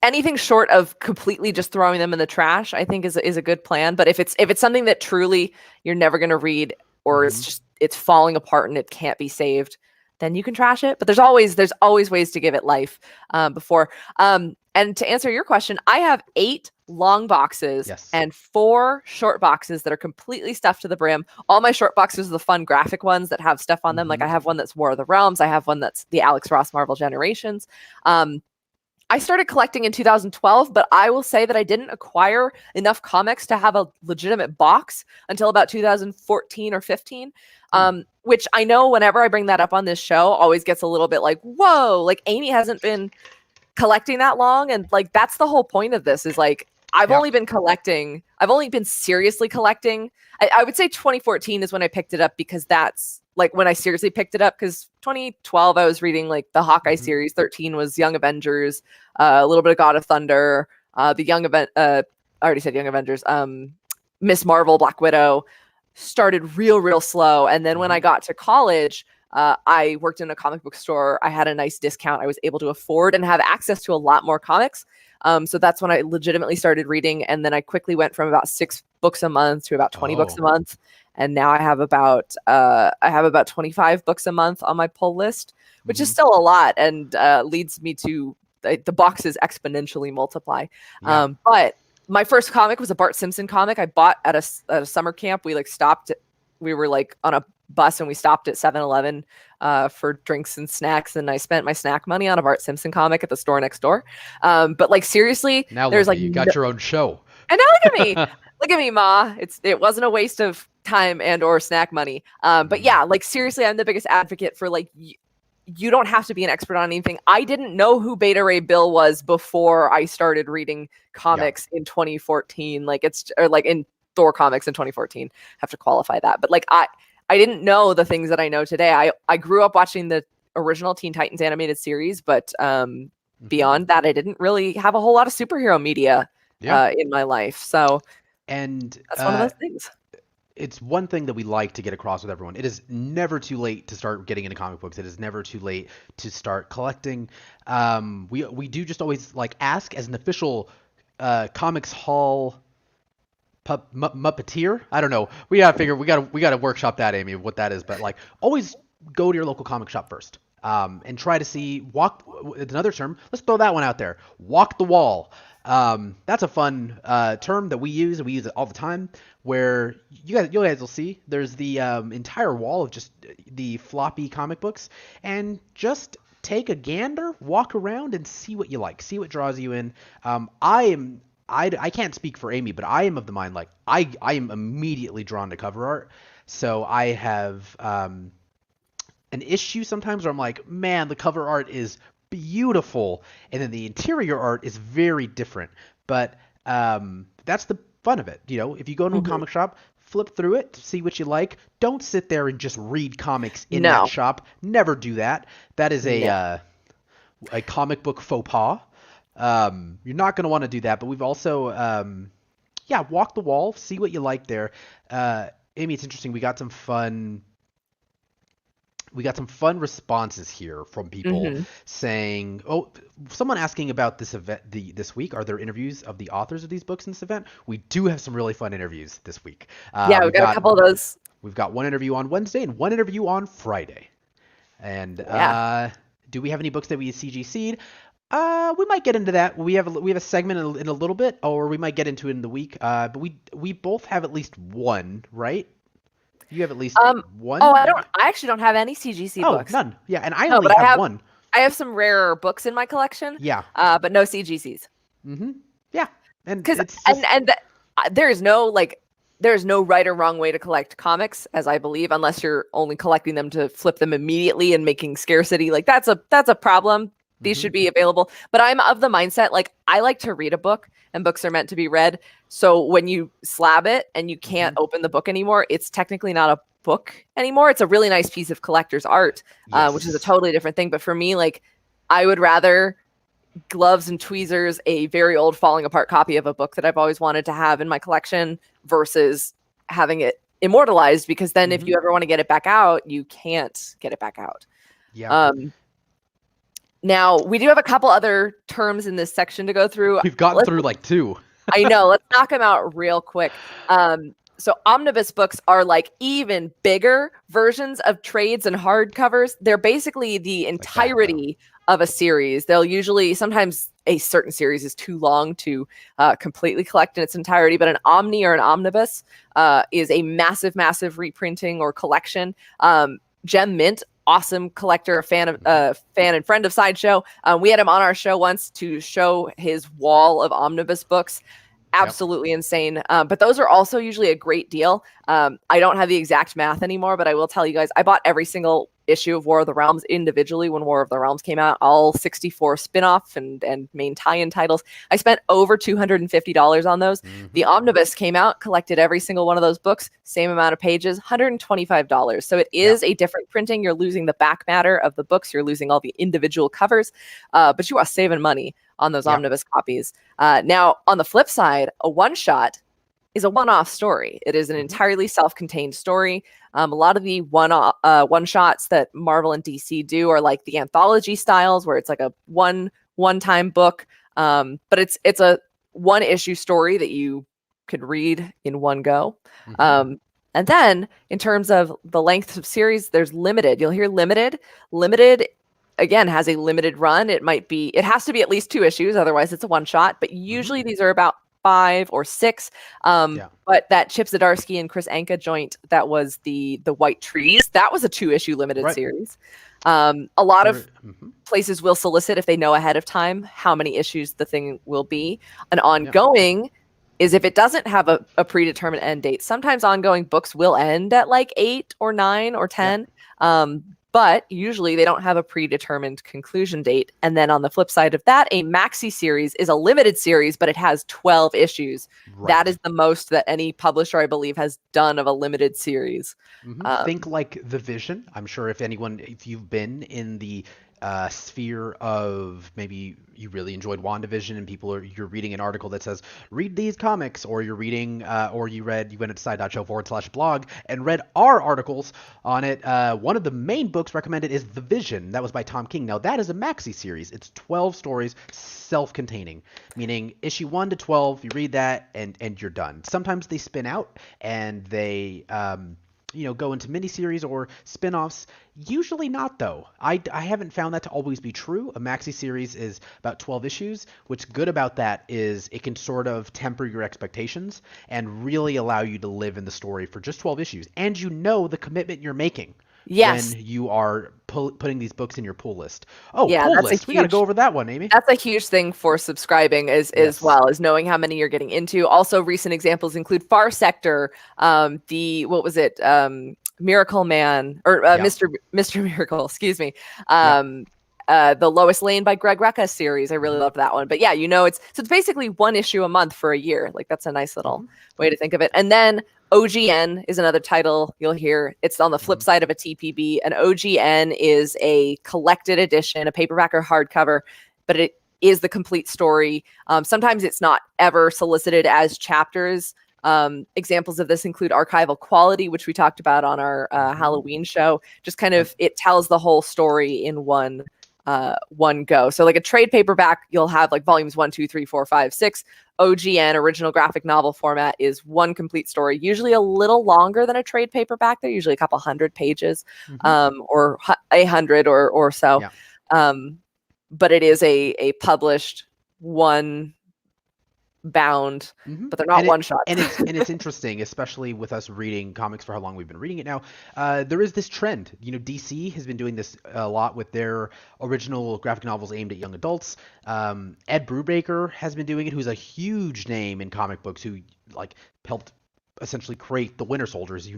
anything short of completely just throwing them in the trash, I think is a good plan. But if it's something that truly you're never going to read, or it's falling apart and it can't be saved, then you can trash it. But there's always ways to give it life before. And to answer your question, I have 8 long boxes and 4 short boxes that are completely stuffed to the brim. All my short boxes are the fun graphic ones that have stuff on them. Like I have one that's War of the Realms. I have one that's the Alex Ross Marvel Generations. I started collecting in 2012, but I will say that I didn't acquire enough comics to have a legitimate box until about 2014 or 15, which I know whenever I bring that up on this show always gets a little bit like, whoa, like Amy hasn't been collecting that long. And like, that's the whole point of this is like, I've only been seriously collecting. I would say 2014 is when I picked it up because that's like when I seriously picked it up, because 2012 I was reading like the Hawkeye series, 13 was Young Avengers, a little bit of God of Thunder, the Young Event, I already said Young Avengers, Miss Marvel, Black Widow, started real slow. And then when I got to college, I worked in a comic book store. I had a nice discount. I was able to afford and have access to a lot more comics. So that's when I legitimately started reading. And then I quickly went from about 6 books a month to about 20 books a month. And now I have about 25 books a month on my pull list, which is still a lot, and leads me to the boxes exponentially multiply. But my first comic was a Bart Simpson comic I bought at a summer camp. We like stopped. We were like on a bus and we stopped at 7-Eleven for drinks and snacks, and I spent my snack money on a Bart Simpson comic at the store next door. But like seriously, Now there's like you got your own show. And now look at me. Look at me, Ma. It wasn't a waste of time and or snack money. But yeah, like seriously, I'm the biggest advocate for like you don't have to be an expert on anything. I didn't know who Beta Ray Bill was before I started reading comics in 2014. Like like in Thor comics in 2014. Have to qualify that. But like I didn't know the things that I know today. I grew up watching the original Teen Titans animated series, but beyond that, I didn't really have a whole lot of superhero media in my life. So and that's one of those things. It's one thing that we like to get across with everyone. It is never too late to start getting into comic books. It is never too late to start collecting. We do just always like ask as an official Comics Haul Muppeteer. I don't know. We gotta workshop that, Amy, what that is. But like, always go to your local comic shop first, and try to see It's another term. Let's throw that one out there. Walk the wall. That's a fun term that we use, and we use it all the time. Where you guys will see there's the entire wall of just the floppy comic books, and just take a gander, walk around, and see what you like, see what draws you in. I can't speak for Amy, but I am of the mind like I am immediately drawn to cover art. So I have an issue sometimes where I'm like, man, the cover art is beautiful, and then the interior art is very different. But that's the fun of it. You know, if you go into a comic shop, flip through it, see what you like. Don't sit there and just read comics in that shop. Never do that. That is a comic book faux pas. You're not going to want to do that. But we've also, walk the wall, see what you like there. Amy, it's interesting. We got some fun responses here from people saying, someone asking about this event this week. Are there interviews of the authors of these books in this event? We do have some really fun interviews this week. We've got a couple of those. We've got one interview on Wednesday and one interview on Friday. And do we have any books that we CGC'd? We might get into that. We have a segment in a little bit, or we might get into it in the week. But we both have at least one, right? You have at least one? Oh, I actually don't have any CGC books. None. Yeah, and I only have one. I have some rarer books in my collection. Yeah. But no CGCs. Mm-hmm. Yeah. And there's no right or wrong way to collect comics, as I believe, unless you're only collecting them to flip them immediately and making scarcity. Like that's a problem. These should be available. But I'm of the mindset, like, I like to read a book, and books are meant to be read. So when you slab it and you can't open the book anymore, it's technically not a book anymore. It's a really nice piece of collector's art, which is a totally different thing. But for me, like, I would rather gloves and tweezers a very old falling apart copy of a book that I've always wanted to have in my collection versus having it immortalized, because then if you ever want to get it back out, you can't get it back out. Yeah. Now, we do have a couple other terms in this section to go through. We've gotten through like two. I know. Let's knock them out real quick. So omnibus books are like even bigger versions of trades and hardcovers. They're basically the entirety of a series. They'll usually, sometimes a certain series is too long to completely collect in its entirety, but an omni or an omnibus is a massive, massive reprinting or collection. Gem Mint, awesome collector, fan and friend of Sideshow. We had him on our show once to show his wall of omnibus books. Absolutely insane. But those are also usually a great deal. I don't have the exact math anymore, but I will tell you guys, I bought every single issue of War of the Realms individually when War of the Realms came out, all 64 spin-off and main tie-in titles. I spent over $250 on those. The omnibus came out, collected every single one of those books, same amount of pages, $125. So it is a different printing. You're losing the back matter of the books. You're losing all the individual covers, but you are saving money on those omnibus copies. Now, on the flip side, a one-shot is a one-off story. It is an entirely self-contained story. A lot of the one-shots that Marvel and DC do are like the anthology styles, where it's like a one-time book, but it's a one-issue story that you could read in one go. And then, in terms of the length of series, there's limited. You'll hear limited. Limited, again, has a limited run. It has to be at least 2 issues, otherwise it's a one-shot. But usually these are about 5 or 6. But that Chip Zdarsky and Chris Anka joint, that was the White Trees, that was a 2-issue limited series. A lot of places will solicit, if they know ahead of time how many issues the thing will be. An ongoing is if it doesn't have a predetermined end date. Sometimes ongoing books will end at like 8 or 9 or 10. But usually they don't have a predetermined conclusion date. And then on the flip side of that, a maxi series is a limited series, but it has 12 issues. That is the most that any publisher, I believe, has done of a limited series. Think like The Vision. I'm sure if you've been in the sphere of maybe you really enjoyed WandaVision and you're reading an article that says read these comics, or you're reading or you went to Sideshow.show/blog and read our articles on it. One of the main books recommended is The Vision. That was by Tom King. Now that is a maxi series. It's 12 stories, self-containing, meaning issue 1 to 12, you read that and you're done. Sometimes they spin out and they go into miniseries or spin-offs. Usually not, though. I haven't found that to always be true. A maxi series is about 12 issues. What's good about that is it can sort of temper your expectations and really allow you to live in the story for just 12 issues. And the commitment you're making when you are putting these books in your pull list. Pull list. We got to go over that one, Amy. That's a huge thing for subscribing as well, as knowing how many you're getting into. Also, recent examples include Far Sector, Miracle Man, or Mr. Miracle, excuse me. The Lois Lane by Greg Rucka series. I really love that one. But it's basically 1 issue a month for a year. Like, that's a nice little way to think of it. And then OGN is another title you'll hear. It's on the flip side of a TPB. An OGN is a collected edition, a paperback or hardcover, but it is the complete story. Sometimes it's not ever solicited as chapters. Examples of this include Archival Quality, which we talked about on our Halloween show. Just kind of, it tells the whole story in one go. So like a trade paperback, you'll have like volumes 1, 2, 3, 4, 5, 6. OGN, original graphic novel format, is one complete story, usually a little longer than a trade paperback. They're usually a couple 100 pages, or 100 or so. But it is a published one bound, but they're not one shot. and it's interesting, especially with us reading comics for how long we've been reading it now. There is this trend. DC has been doing this a lot with their original graphic novels aimed at young adults. Ed Brubaker has been doing it, who's a huge name in comic books, who helped essentially create the Winter Soldiers,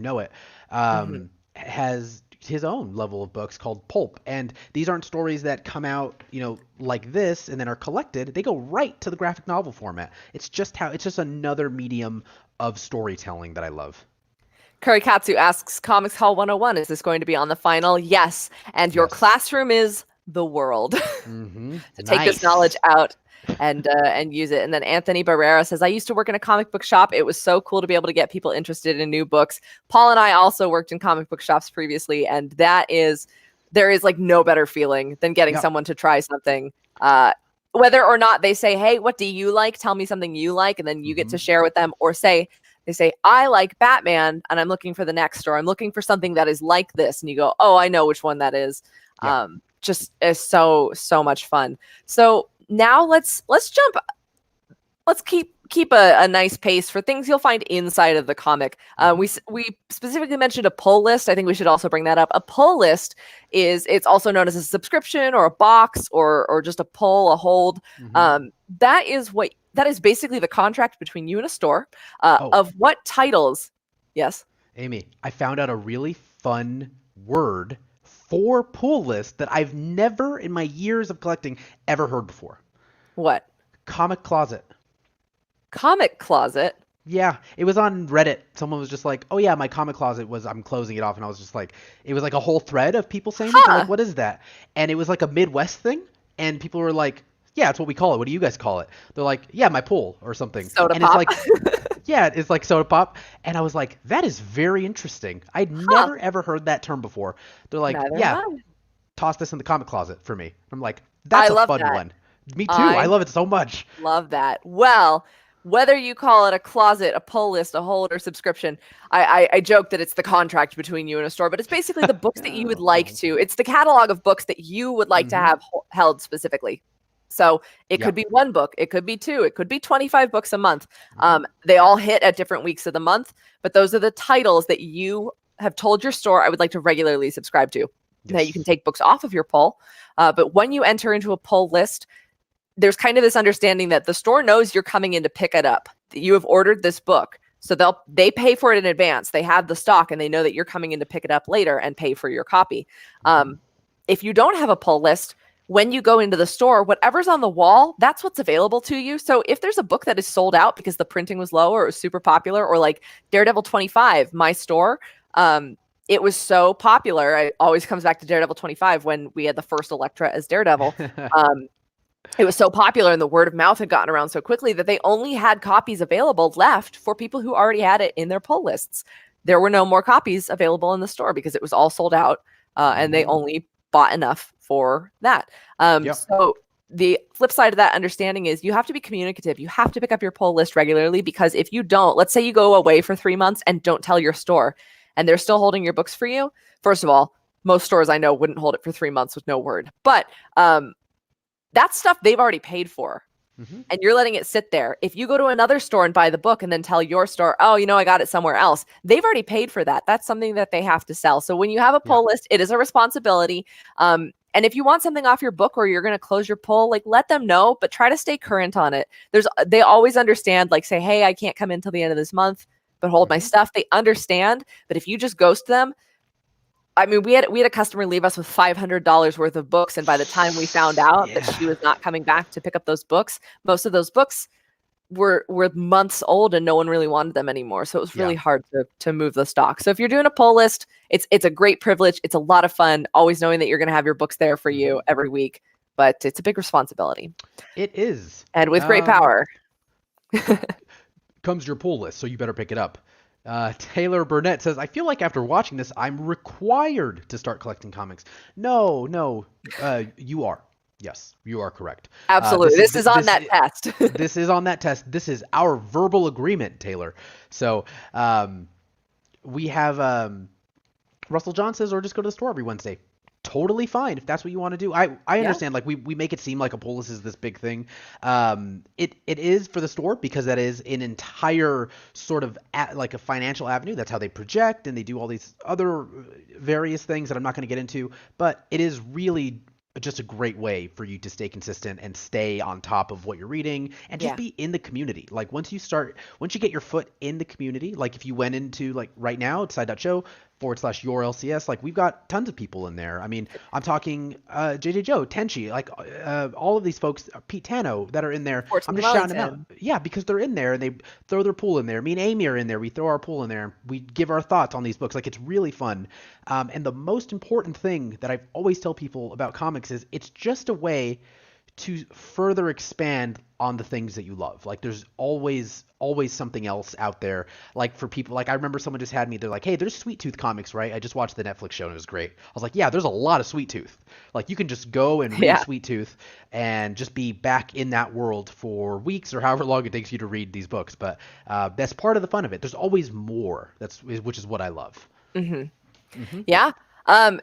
has his own level of books called Pulp, and these aren't stories that come out like this and then are collected. They go right to the graphic novel format. It's just another medium of storytelling that I love. Curry Katsu asks, Comics Haul 101, is this going to be on the final? Yes, and your classroom is the world. To take this knowledge out and use it. And then Anthony Barrera says, I used to work in a comic book shop. It was so cool to be able to get people interested in new books. Paul and I also worked in comic book shops previously, and there is like no better feeling than getting someone to try something. Whether or not they say, hey, what do you like? Tell me something you like. And then you get to share with them, or they say, I like Batman and I'm looking for the next, or I'm looking for something that is like this. And you go, oh, I know which one that is. Just is so much fun. So now let's keep a nice pace for things you'll find inside of the comic. We specifically mentioned a pull list. I think we should also bring that up. A pull list it's also known as a subscription or a box or just a pull, a hold. That is basically the contract between you and a store of what titles. Yes, Amy, I found out a really fun word for pull list that I've never in my years of collecting ever heard before. What? Comic closet. Comic closet? Yeah, it was on Reddit. Someone was just like, oh yeah, my comic closet I'm closing it off. And I was just like, it was like a whole thread of people saying it. Like, what is that? And it was like a Midwest thing. And people were like, yeah, it's what we call it. What do you guys call it? They're like, yeah, my pool or something. Soda and pop. It's like, yeah, it's like soda pop. And I was like, that is very interesting. I'd never, ever heard that term before. They're like, toss this in the comic closet for me. I'm like, that's a fun one. Me too. I love it so much. Love that. Well, whether you call it a closet, a pull list, a hold, or subscription, I joke that it's the contract between you and a store, but it's basically the books that you would like to. It's the catalog of books that you would like to have held specifically. So it could be one book, it could be two, it could be 25 books a month. They all hit at different weeks of the month, but those are the titles that you have told your store, I would like to regularly subscribe to. Now you can take books off of your pull, but when you enter into a pull list, there's kind of this understanding that the store knows you're coming in to pick it up, that you have ordered this book. So they pay for it in advance. They have the stock and they know that you're coming in to pick it up later and pay for your copy. If you don't have a pull list, when you go into the store, whatever's on the wall, that's what's available to you. So if there's a book that is sold out because the printing was low or it was super popular, or like Daredevil 25, my store, it was so popular. It always comes back to Daredevil 25 when we had the first Elektra as Daredevil. It was so popular and the word of mouth had gotten around so quickly that they only had copies available left for people who already had it in their pull lists. There were no more copies available in the store because it was all sold out, and they only bought enough for that. So the flip side of that understanding is you have to be communicative. You have to pick up your pull list regularly, because if you don't, let's say you go away for 3 months and don't tell your store and they're still holding your books for you. First of all, most stores I know wouldn't hold it for 3 months with no word, but that's stuff they've already paid for. And you're letting it sit there. If you go to another store and buy the book and then tell your store, oh, I got it somewhere else, they've already paid for that. That's something that they have to sell. So when you have a pull list, it is a responsibility. And if you want something off your book or you're going to close your pull, let them know, but try to stay current on it. They always understand, say, hey, I can't come in till the end of this month, but hold my stuff. They understand. But if you just ghost them, I mean, we had a customer leave us with $500 worth of books, and by the time we found out that she was not coming back to pick up those books, most of those books were months old and no one really wanted them anymore. So it was really hard to move the stock. So if you're doing a pull list, it's a great privilege. It's a lot of fun, always knowing that you're going to have your books there for you every week, but it's a big responsibility. It is. And with great power comes your pull list, so you better pick it up. Taylor Burnett says, I feel like after watching this, I'm required to start collecting comics. No, you are. Yes, you are correct. Absolutely. This is on that test. This is on that test. This is our verbal agreement, Taylor. So we have Russell John says, or just go to the store every Wednesday. Totally fine if that's what you want to do. I understand. We make it seem like a pull list is this big thing. It is for the store because that is an entire sort of a financial avenue. That's how they project and they do all these other various things that I'm not going to get into. But it is really just a great way for you to stay consistent and stay on top of what you're reading and just be in the community. Once you get your foot in the community, if you went into right now at side.show/your LCS, we've got tons of people in there. I mean, I'm talking JJ Joe, Tenchi, all of these folks, Pete Tano that are in there. I'm just shouting them out. Yeah, because they're in there and they throw their pool in there. Me and Amy are in there. We throw our pool in there and we give our thoughts on these books. It's really fun. And the most important thing that I always tell people about comics is it's just a way to further expand on the things that you love. There's always something else out there. For people, I remember someone just had me, they're like, hey, there's Sweet Tooth comics, right? I just watched the Netflix show and it was great. I was like, yeah, there's a lot of Sweet Tooth. You can just go and read Sweet Tooth and just be back in that world for weeks or however long it takes you to read these books. But that's part of the fun of it. There's always more, which is what I love. Yeah.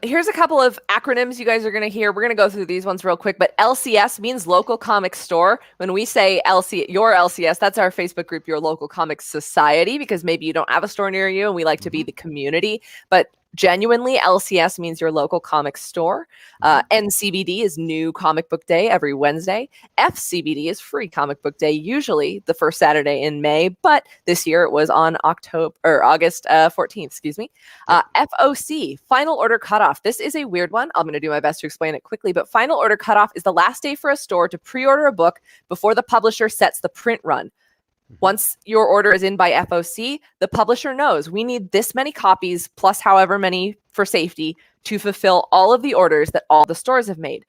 Here's a couple of acronyms you guys are going to hear. We're going to go through these ones real quick, but LCS means local comic store. When we say your LCS, that's our Facebook group, Your Local Comics Society, because maybe you don't have a store near you and we like to be the community, but genuinely LCS means your local comic store. NCBD is New Comic Book Day every Wednesday. FCBD is Free Comic Book Day, usually the first Saturday in May, but this year it was on August 14th, excuse me. FOC, Final Order Cutoff. This is a weird one. I'm going to do my best to explain it quickly, but Final Order Cutoff is the last day for a store to pre-order a book before the publisher sets the print run. Once your order is in by FOC, the publisher knows we need this many copies plus however many for safety to fulfill all of the orders that all the stores have made.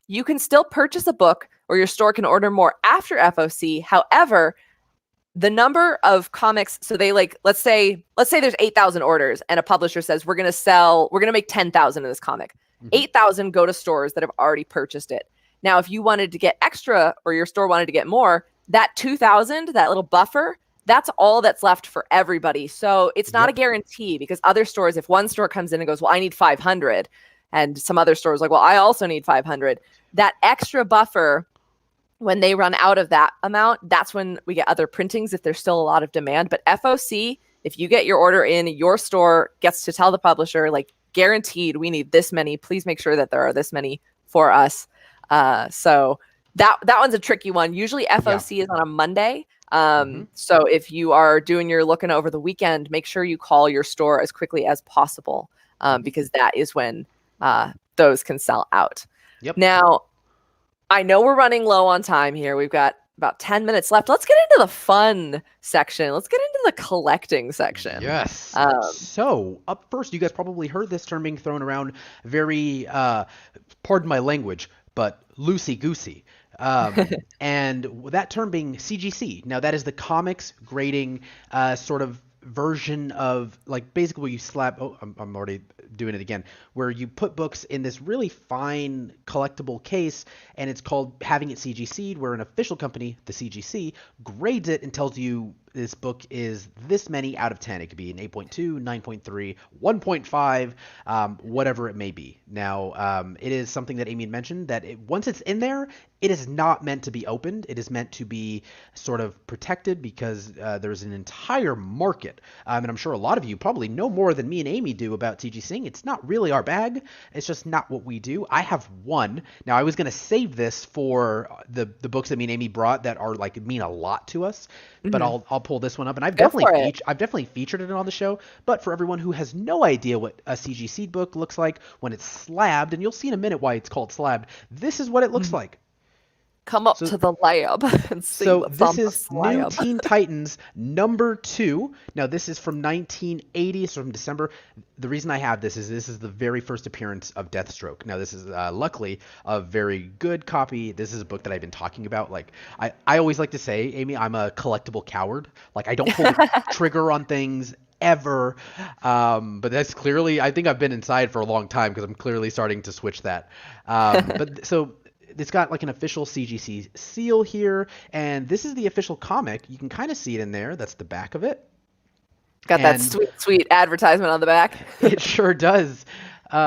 You can still purchase a book or your store can order more after FOC. However, the number of comics, so they let's say there's 8,000 orders and a publisher says we're going to make 10,000 of this comic. 8,000 go to stores that have already purchased it. Now, if you wanted to get extra or your store wanted to get more, that 2,000, that little buffer, that's all that's left for everybody. So it's not a guarantee, because other stores, if one store comes in and goes, well, I need 500, and some other stores like, well, I also need 500, that extra buffer when they run out of that amount, that's when we get other printings if there's still a lot of demand. But FOC, if you get your order in, your store gets to tell the publisher, like, guaranteed, we need this many. Please make sure that there are this many for us. So that one's a tricky one. Usually FOC is on a Monday. So if you are doing your looking over the weekend, make sure you call your store as quickly as possible, because that is when those can sell out. Yep. Now, I know we're running low on time here. We've got about 10 minutes left. Let's get into the fun section. Let's get into the collecting section. Yes. So up first, you guys probably heard this term being thrown around very, pardon my language, but loosey-goosey. And that term being CGC. Now, that is the comics grading sort of version of, like, basically where you slap, I'm already doing it again, where you put books in this really fine collectible case, and it's called having it CGC'd, where an official company, the CGC, grades it and tells you this book is this many out of 10. It could be an 8.2, 9.3, 1.5, whatever it may be. Now, it is something that Amy had mentioned, that once it's in there, it is not meant to be opened. It is meant to be sort of protected, because there's an entire market. And I'm sure a lot of you probably know more than me and Amy do about CGCing. It's not really our bag. It's just not what we do. I have one. Now, I was going to save this for the books that me and Amy brought that are, like, mean a lot to us. But I'll pull this one up, and I've definitely featured it on the show. But for everyone who has no idea what a CGC book looks like when it's slabbed, and you'll see in a minute why it's called slabbed, this is what it looks like. Come up to the lab and see what's on the slab. New Teen Titans #2. Now, this is from 1980, so from December. The reason I have this is the very first appearance of Deathstroke. Now, this is luckily a very good copy. This is a book that I've been talking about. Like, I always like to say, Amy, I'm a collectible coward. Like, I don't pull the trigger on things ever. But that's clearly, I think I've been inside for a long time, because I'm clearly starting to switch that. But so it's got like an official CGC seal here, and this is the official comic. You can kind of see it in there. That's the back of it. Got that sweet advertisement on the back. It sure does. They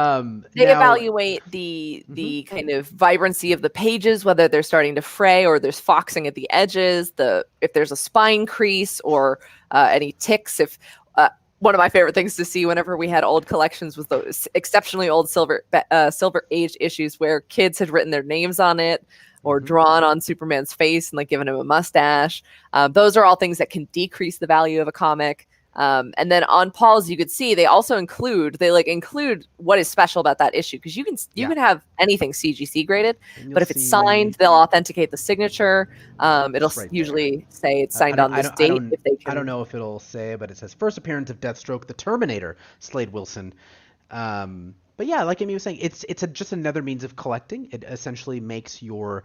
evaluate the kind of vibrancy of the pages, whether they're starting to fray or there's foxing at the edges, if there's a spine crease or any ticks. If one of my favorite things to see whenever we had old collections was those exceptionally old Silver Age issues where kids had written their names on it or drawn on Superman's face and, like, given him a mustache. Those are all things that can decrease the value of a comic. And then on Paul's, you could see they also include what is special about that issue, because you can have anything CGC graded, but if it's signed, they'll authenticate the signature. It'll usually say it's signed on this date. I don't know if it'll say, but it says first appearance of Deathstroke, the Terminator, Slade Wilson. But yeah, like Amy was saying, it's just another means of collecting. It essentially makes your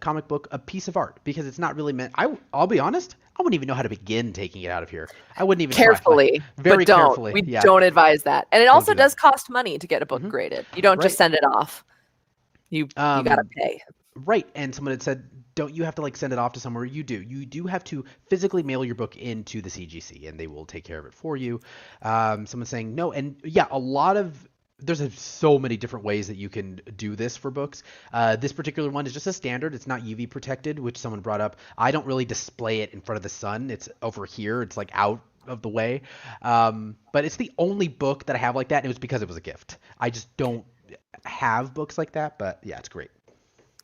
comic book a piece of art, because it's not really meant. I'll be honest, I wouldn't even know how to begin taking it out of here. I wouldn't even carefully, very but don't. Carefully. We don't advise that, and it also does cost money to get a book graded. You don't just send it off. You gotta pay. Right, and someone had said, don't you have to, like, send it off to somewhere? You do. You do have to physically mail your book into the CGC, and they will take care of it for you. Someone's saying no, and yeah, there's so many different ways that you can do this for books. This particular one is just a standard. It's not UV protected, which someone brought up. I don't really display it in front of the sun. It's over here. It's, like, out of the way. But it's the only book that I have like that, and it was because it was a gift. I just don't have books like that, but yeah, it's great.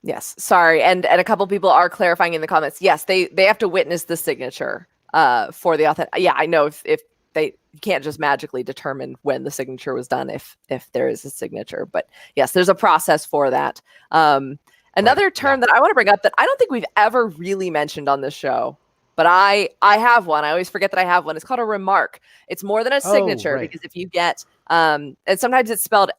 Yes, sorry, and a couple people are clarifying in the comments. Yes, they have to witness the signature for the authentic. Yeah, I know if you can't just magically determine when the signature was done if there is a signature, but yes, there's a process for that. Another term that I want to bring up that I don't think we've ever really mentioned on this show, but I have one. I always forget that I have one. It's called a remark. It's more than a signature, because if you get and sometimes it's spelled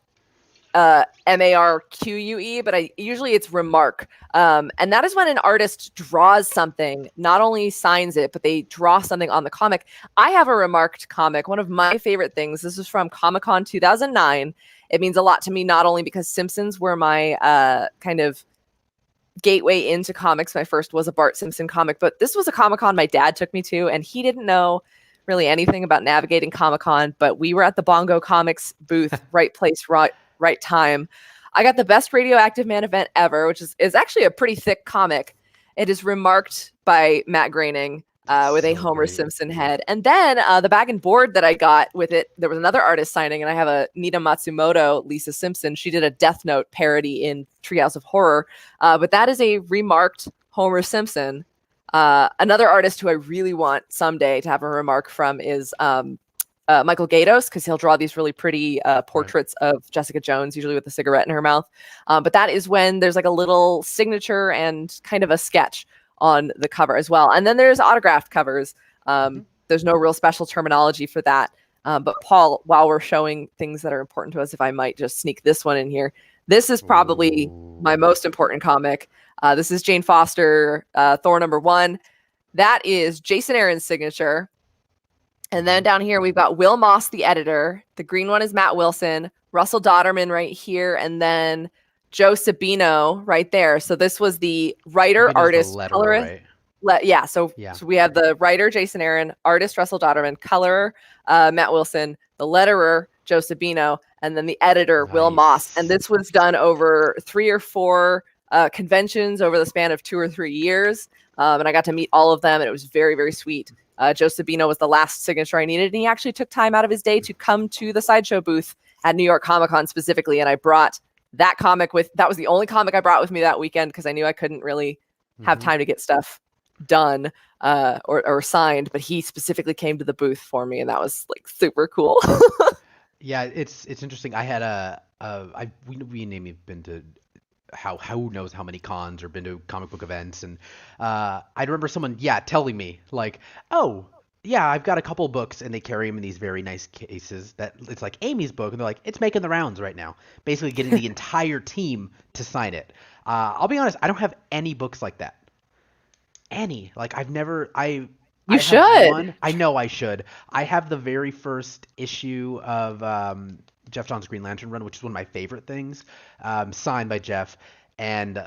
MARQUE, but usually it's remark. And that is when an artist draws something, not only signs it, but they draw something on the comic. I have a remarked comic, one of my favorite things. This is from Comic-Con 2009. It means a lot to me, not only because Simpsons were my kind of gateway into comics. My first was a Bart Simpson comic, but this was a Comic-Con my dad took me to, and he didn't know really anything about navigating Comic-Con, but we were at the Bongo Comics booth, right place, right time. I got the Best Radioactive Man event ever, which is actually a pretty thick comic. It is remarked by Matt Groening with a Homer Simpson head. And then the bag and board that I got with it, there was another artist signing, and I have a Nita Matsumoto, Lisa Simpson. She did a Death Note parody in Treehouse of Horror. But that is a remarked Homer Simpson. Another artist who I really want someday to have a remark from is Michael Gaydos, because he'll draw these really pretty portraits of Jessica Jones, usually with a cigarette in her mouth. But that is when there's like a little signature and kind of a sketch on the cover as well. And then there's autographed covers. There's no real special terminology for that. But Paul, while we're showing things that are important to us, if I might just sneak this one in here. This is probably my most important comic. This is Jane Foster, Thor #1. That is Jason Aaron's signature. And then down here, we've got Will Moss, the editor. The green one is Matt Wilson, Russell Dodderman right here, and then Joe Sabino right there. So this was the writer, artist, colorist. Right? So we have the writer, Jason Aaron, artist, Russell Dodderman, colorer, Matt Wilson, the letterer, Joe Sabino, and then the editor, Will Moss. And this was done over 3 or 4 conventions over the span of 2 or 3 years. And I got to meet all of them, and it was very, very sweet. Joe Sabino was the last signature I needed, and he actually took time out of his day to come to the Sideshow booth at New York Comic Con specifically, and I brought that comic that was the only comic I brought with me that weekend because I knew I couldn't really have time to get stuff done or signed, but he specifically came to the booth for me, and that was like super cool. Yeah, it's interesting. I had we and Amy have been to who knows how many cons or been to comic book events, and I remember someone telling me like, oh yeah, I've got a couple books, and they carry them in these very nice cases that it's like Amy's book, and they're like, it's making the rounds right now, basically getting the entire team to sign it. I'll be honest, I don't have any books like that. You should. One. I know I should. I have the very first issue of Jeff John's Green Lantern run, which is one of my favorite things, signed by Jeff and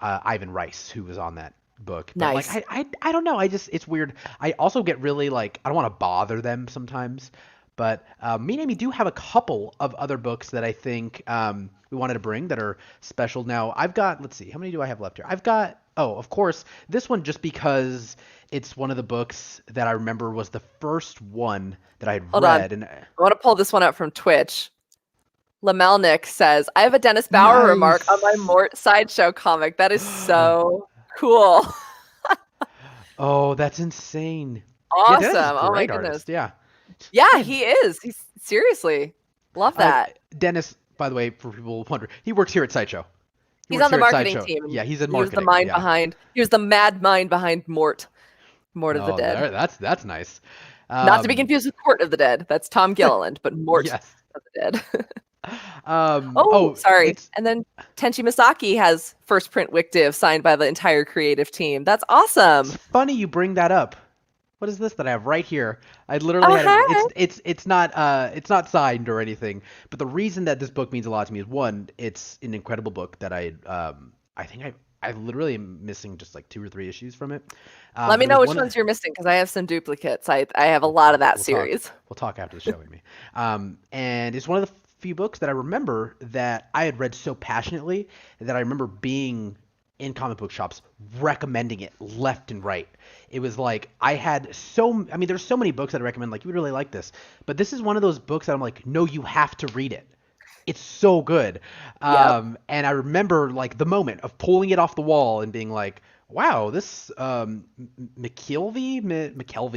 Ivan Rice, who was on that book. But nice. Like I don't know. It's weird. I also get really like, I don't want to bother them sometimes, but me and Amy do have a couple of other books that I think we wanted to bring that are special. Now I've got, let's see, how many do I have left here? I've got, of course, this one just because it's one of the books that I remember was the first one that I had read. And I want to pull this one up from Twitch. Lamelnik says, I have a Dennis Bauer remark on my Mort Sideshow comic. That is so cool. Oh, that's insane. Awesome. Oh my goodness. Artist. Yeah. Yeah, he is. He's seriously love that. Dennis, by the way, for people who wonder, he works here at Sideshow. He's on the marketing team. Yeah, he's in marketing. He was the mind behind. He was the mad mind behind Mort of the Dead. That's nice. Not to be confused with Court of the Dead. That's Tom Gilliland, but Mort of the Dead. Sorry. And then Tenchi Misaki has first print Wictive signed by the entire creative team. That's awesome. It's funny you bring that up. What is this that I have right here? I literally had it. It's not signed or anything. But the reason that this book means a lot to me is, one, it's an incredible book that I think I literally am missing just like 2 or 3 issues from it. Let me know which ones you're missing, because I have some duplicates. I have a lot of that series. We'll talk after the show with me. And it's one of the few books that I remember that I had read so passionately that I remember being in comic book shops recommending it left and right. It was like there's so many books that I recommend, like, you would really like this, but this is one of those books that I'm like, no, you have to read it. It's so good. And I remember like the moment of pulling it off the wall and being like, wow, this McKelvey,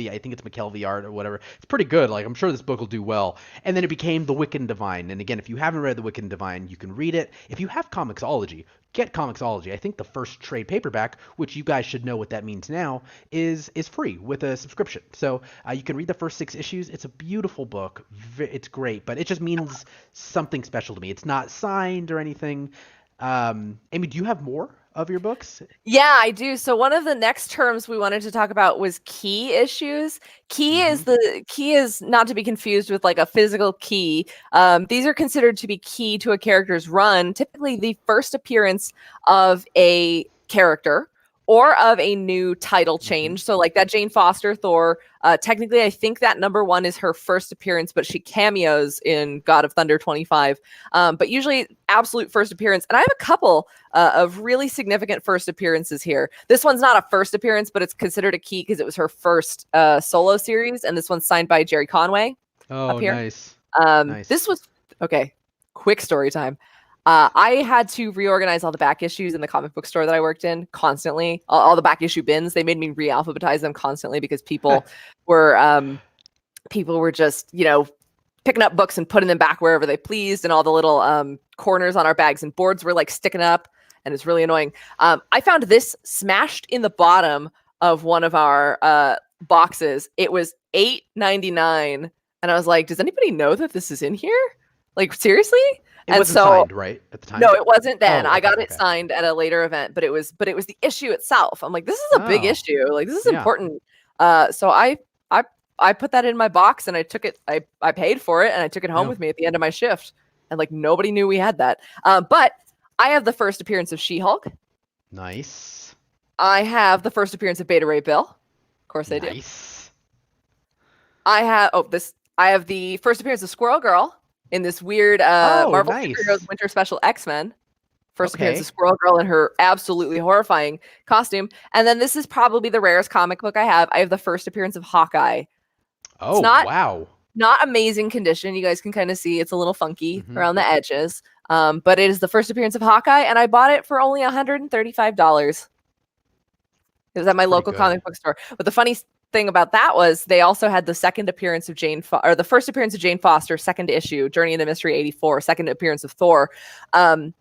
I think it's McKelvey art or whatever. It's pretty good. Like, I'm sure this book will do well. And then it became The Wicked and Divine. And again, if you haven't read The Wicked and Divine, you can read it. If you have Comixology, get Comixology. I think the first trade paperback, which you guys should know what that means now, is free with a subscription. So you can read the first 6 issues. It's a beautiful book. It's great, but it just means something special to me. It's not signed or anything. Amy, do you have more of your books? Yeah, I do. So one of the next terms we wanted to talk about was key issues. Key is not to be confused with like a physical key. These are considered to be key to a character's run, typically the first appearance of a character or of a new title change. So like that Jane Foster Thor, technically I think that #1 is her first appearance, but she cameos in God of Thunder 25. But usually absolute first appearance. And I have a couple of really significant first appearances here. This one's not a first appearance, but it's considered a key because it was her first solo series. And this one's signed by Jerry Conway. Oh, up here. Nice. Nice. This was, okay, quick story time. I had to reorganize all the back issues in the comic book store that I worked in constantly. All the back issue bins, they made me re-alphabetize them constantly because people were just, picking up books and putting them back wherever they pleased, and all the little corners on our bags and boards were like sticking up, and it's really annoying. I found this smashed in the bottom of one of our boxes. It was $8.99, and I was like, "Does anybody know that this is in here? Like, seriously?" It wasn't signed, right, at the time? No, it wasn't then. Oh, I got okay. it signed at a later event, but it was the issue itself. I'm like, this is a big issue. Like, this is important. So I put that in my box, and I took it. I paid for it, and I took it home with me at the end of my shift. And like nobody knew we had that. But I have the first appearance of She-Hulk. Nice. I have the first appearance of Beta Ray Bill. Of course I do. Nice. I have the first appearance of Squirrel Girl in this weird Marvel Superheroes Winter Special X-Men. First appearance of Squirrel Girl in her absolutely horrifying costume. And then this is probably the rarest comic book I have. I have the first appearance of Hawkeye. Oh, wow. Not amazing condition. You guys can kind of see it's a little funky around the edges. But it is the first appearance of Hawkeye, and I bought it for only $135. It was at my local comic book store. But the funny thing about that was they also had the second appearance of the first appearance of Jane Foster, second issue, Journey into Mystery 84, second appearance of Thor. And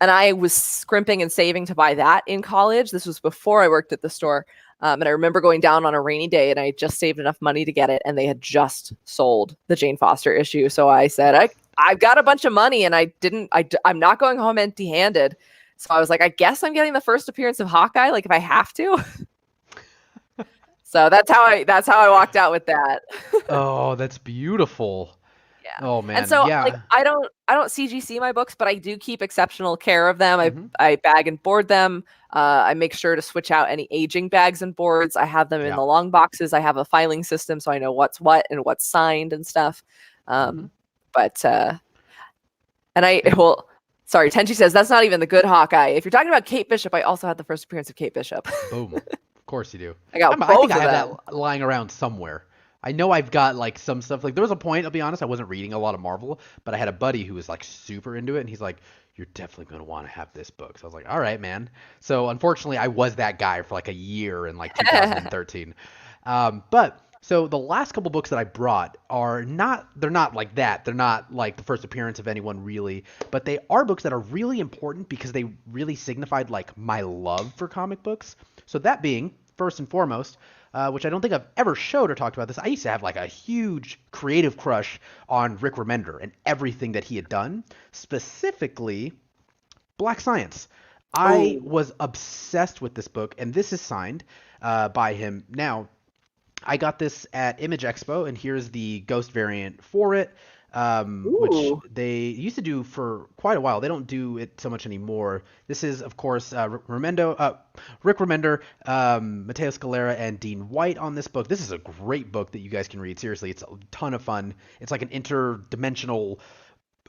I was scrimping and saving to buy that in college. This was before I worked at the store. And I remember going down on a rainy day, and I just saved enough money to get it, and they had just sold the Jane Foster issue. So I said, I've got a bunch of money, and I'm not going home empty-handed. So I was like, I guess I'm getting the first appearance of Hawkeye, like if I have to. So that's how I walked out with that. Oh, that's beautiful. Yeah. Oh man. And so like I don't CGC my books, but I do keep exceptional care of them. I bag and board them. I make sure to switch out any aging bags and boards. I have them in the long boxes. I have a filing system, so I know what's what and what's signed and stuff. Sorry, Tenchi says that's not even the good Hawkeye. If you're talking about Kate Bishop, I also had the first appearance of Kate Bishop. Boom. Of course you do. I think I have that lying around somewhere. I know I've got like some stuff. Like there was a point, I'll be honest, I wasn't reading a lot of Marvel, but I had a buddy who was like super into it, and he's like, "You're definitely going to want to have this book." So I was like, "All right, man." So unfortunately, I was that guy for like a year in like 2013. So the last couple books that I brought they're not like that. They're not like the first appearance of anyone really, but they are books that are really important because they really signified like my love for comic books. So that being, first and foremost, which I don't think I've ever showed or talked about this, I used to have like a huge creative crush on Rick Remender and everything that he had done, specifically Black Science. I was obsessed with this book, and this is signed by him. Now, I got this at Image Expo, and here's the Ghost variant for it, which they used to do for quite a while. They don't do it so much anymore. This is, of course, Rick Remender, Matteo Scalera, and Dean White on this book. This is a great book that you guys can read. Seriously, it's a ton of fun. It's like an interdimensional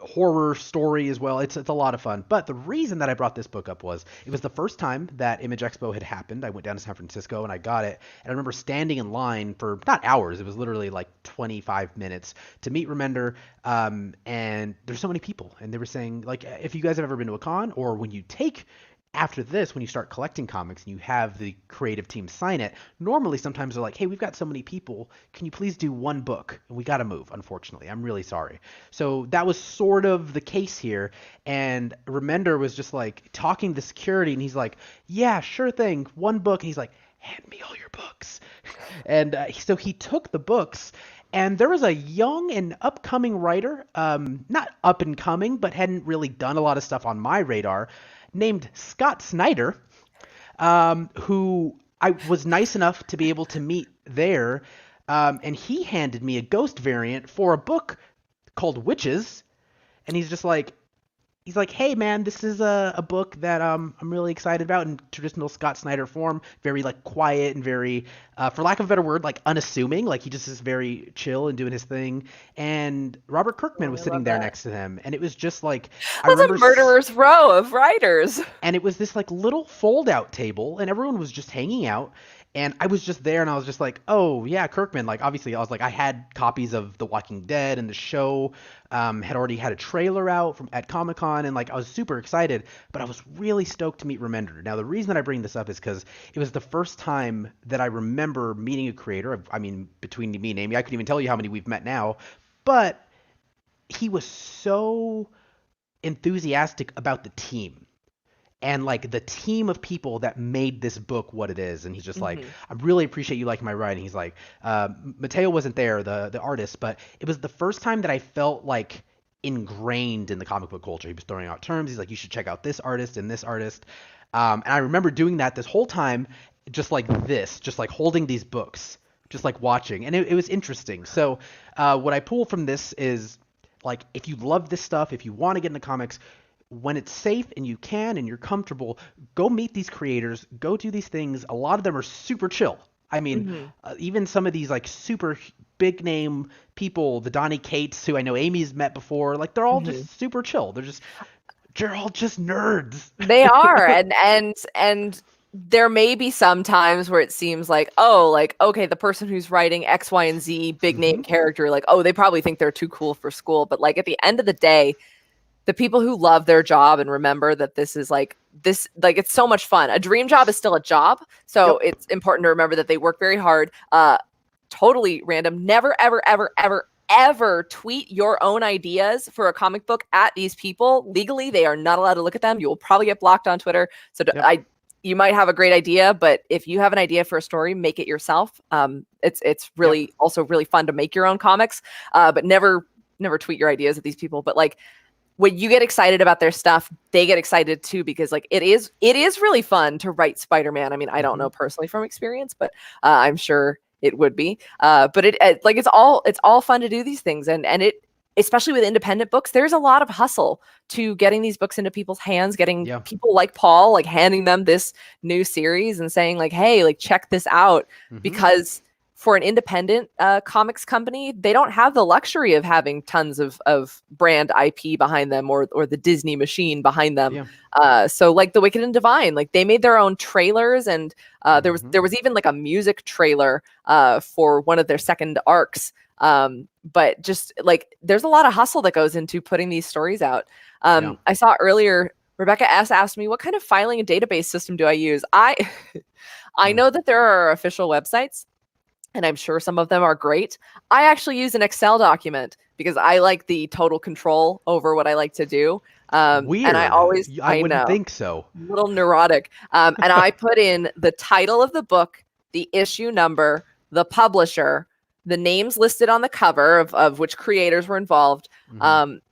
horror story as well. It's a lot of fun. But the reason that I brought this book up was it was the first time that Image Expo had happened. I went down to San Francisco and I got it. And I remember standing in line for not hours. It was literally like 25 minutes to meet Remender. And there's so many people. And they were saying, like, if you guys have ever been to a con, or when you take after this, when you start collecting comics and you have the creative team sign it, normally sometimes they're like, "Hey, we've got so many people. Can you please do one book? And we got to move, unfortunately. I'm really sorry." So that was sort of the case here. And Remender was just like talking to security, and he's like, "Yeah, sure thing. One book." And he's like, "Hand me all your books." And so he took the books. And there was a young and upcoming writer, not up and coming, but hadn't really done a lot of stuff on my radar, named Scott Snyder, who I was nice enough to be able to meet there. And he handed me a Ghost variant for a book called Witches. And he's he's like, hey man, this is a book that I'm really excited about in traditional Scott Snyder form, very like quiet and very, for lack of a better word, like unassuming. Like he just is very chill and doing his thing. And Robert Kirkman was sitting there next to him, and it was just like I remember a murderer's row of writers. And it was this like little fold-out table, and everyone was just hanging out. And I was just there, and I was just like, oh, yeah, Kirkman. Like, obviously, I was like, I had copies of The Walking Dead, and the show had already had a trailer out at Comic-Con, and, like, I was super excited. But I was really stoked to meet Remender. Now, the reason that I bring this up is because it was the first time that I remember meeting a creator. I mean, between me and Amy, I couldn't even tell you how many we've met now. But he was so enthusiastic about the team. And like the team of people that made this book what it is. And he's just like, I really appreciate you liking my writing. He's like, Mateo wasn't there, the artist, but it was the first time that I felt like ingrained in the comic book culture. He was throwing out terms. He's like, you should check out this artist and this artist. And I remember doing that this whole time, just like this, just like holding these books, just like watching. And it was interesting. So what I pull from this is like, if you love this stuff, if you want to get into comics, when it's safe and you can and you're comfortable, go meet these creators, go do these things. A lot of them are super chill. I mean, even some of these like super big name people, the Donnie Cates, who I know Amy's met before, like they're all just super chill. They're all just nerds. They are. and there may be some times where it seems like, oh, like, okay, the person who's writing X, Y, and Z big name character, like, oh, they probably think they're too cool for school. But like at the end of the day, the people who love their job and remember that this is like this, like it's so much fun. A dream job is still a job. So it's important to remember that they work very hard. Totally random. Never, ever, ever, ever, ever tweet your own ideas for a comic book at these people. Legally, they are not allowed to look at them. You will probably get blocked on Twitter. So you might have a great idea, but if you have an idea for a story, make it yourself. It's really also really fun to make your own comics, but never tweet your ideas at these people. But like, when you get excited about their stuff, they get excited too, because like it is really fun to write Spider-Man. I mean, I don't know personally from experience, but I'm sure it would be. But it's all fun to do these things, and it, especially with independent books, there's a lot of hustle to getting these books into people's hands, getting people like Paul, like handing them this new series and saying like, hey, like check this out, because for an independent comics company, they don't have the luxury of having tons of brand IP behind them or the Disney machine behind them. So like The Wicked and Divine, like they made their own trailers, and there was even like a music trailer for one of their second arcs. But just like there's a lot of hustle that goes into putting these stories out. I saw earlier Rebecca S asked me, what kind of filing and database system do I use? I know that there are official websites, and I'm sure some of them are great. I actually use an Excel document because I like the total control over what I like to do. Weird. And I wouldn't think so. A little neurotic. And I put in the title of the book, the issue number, the publisher, the names listed on the cover of which creators were involved.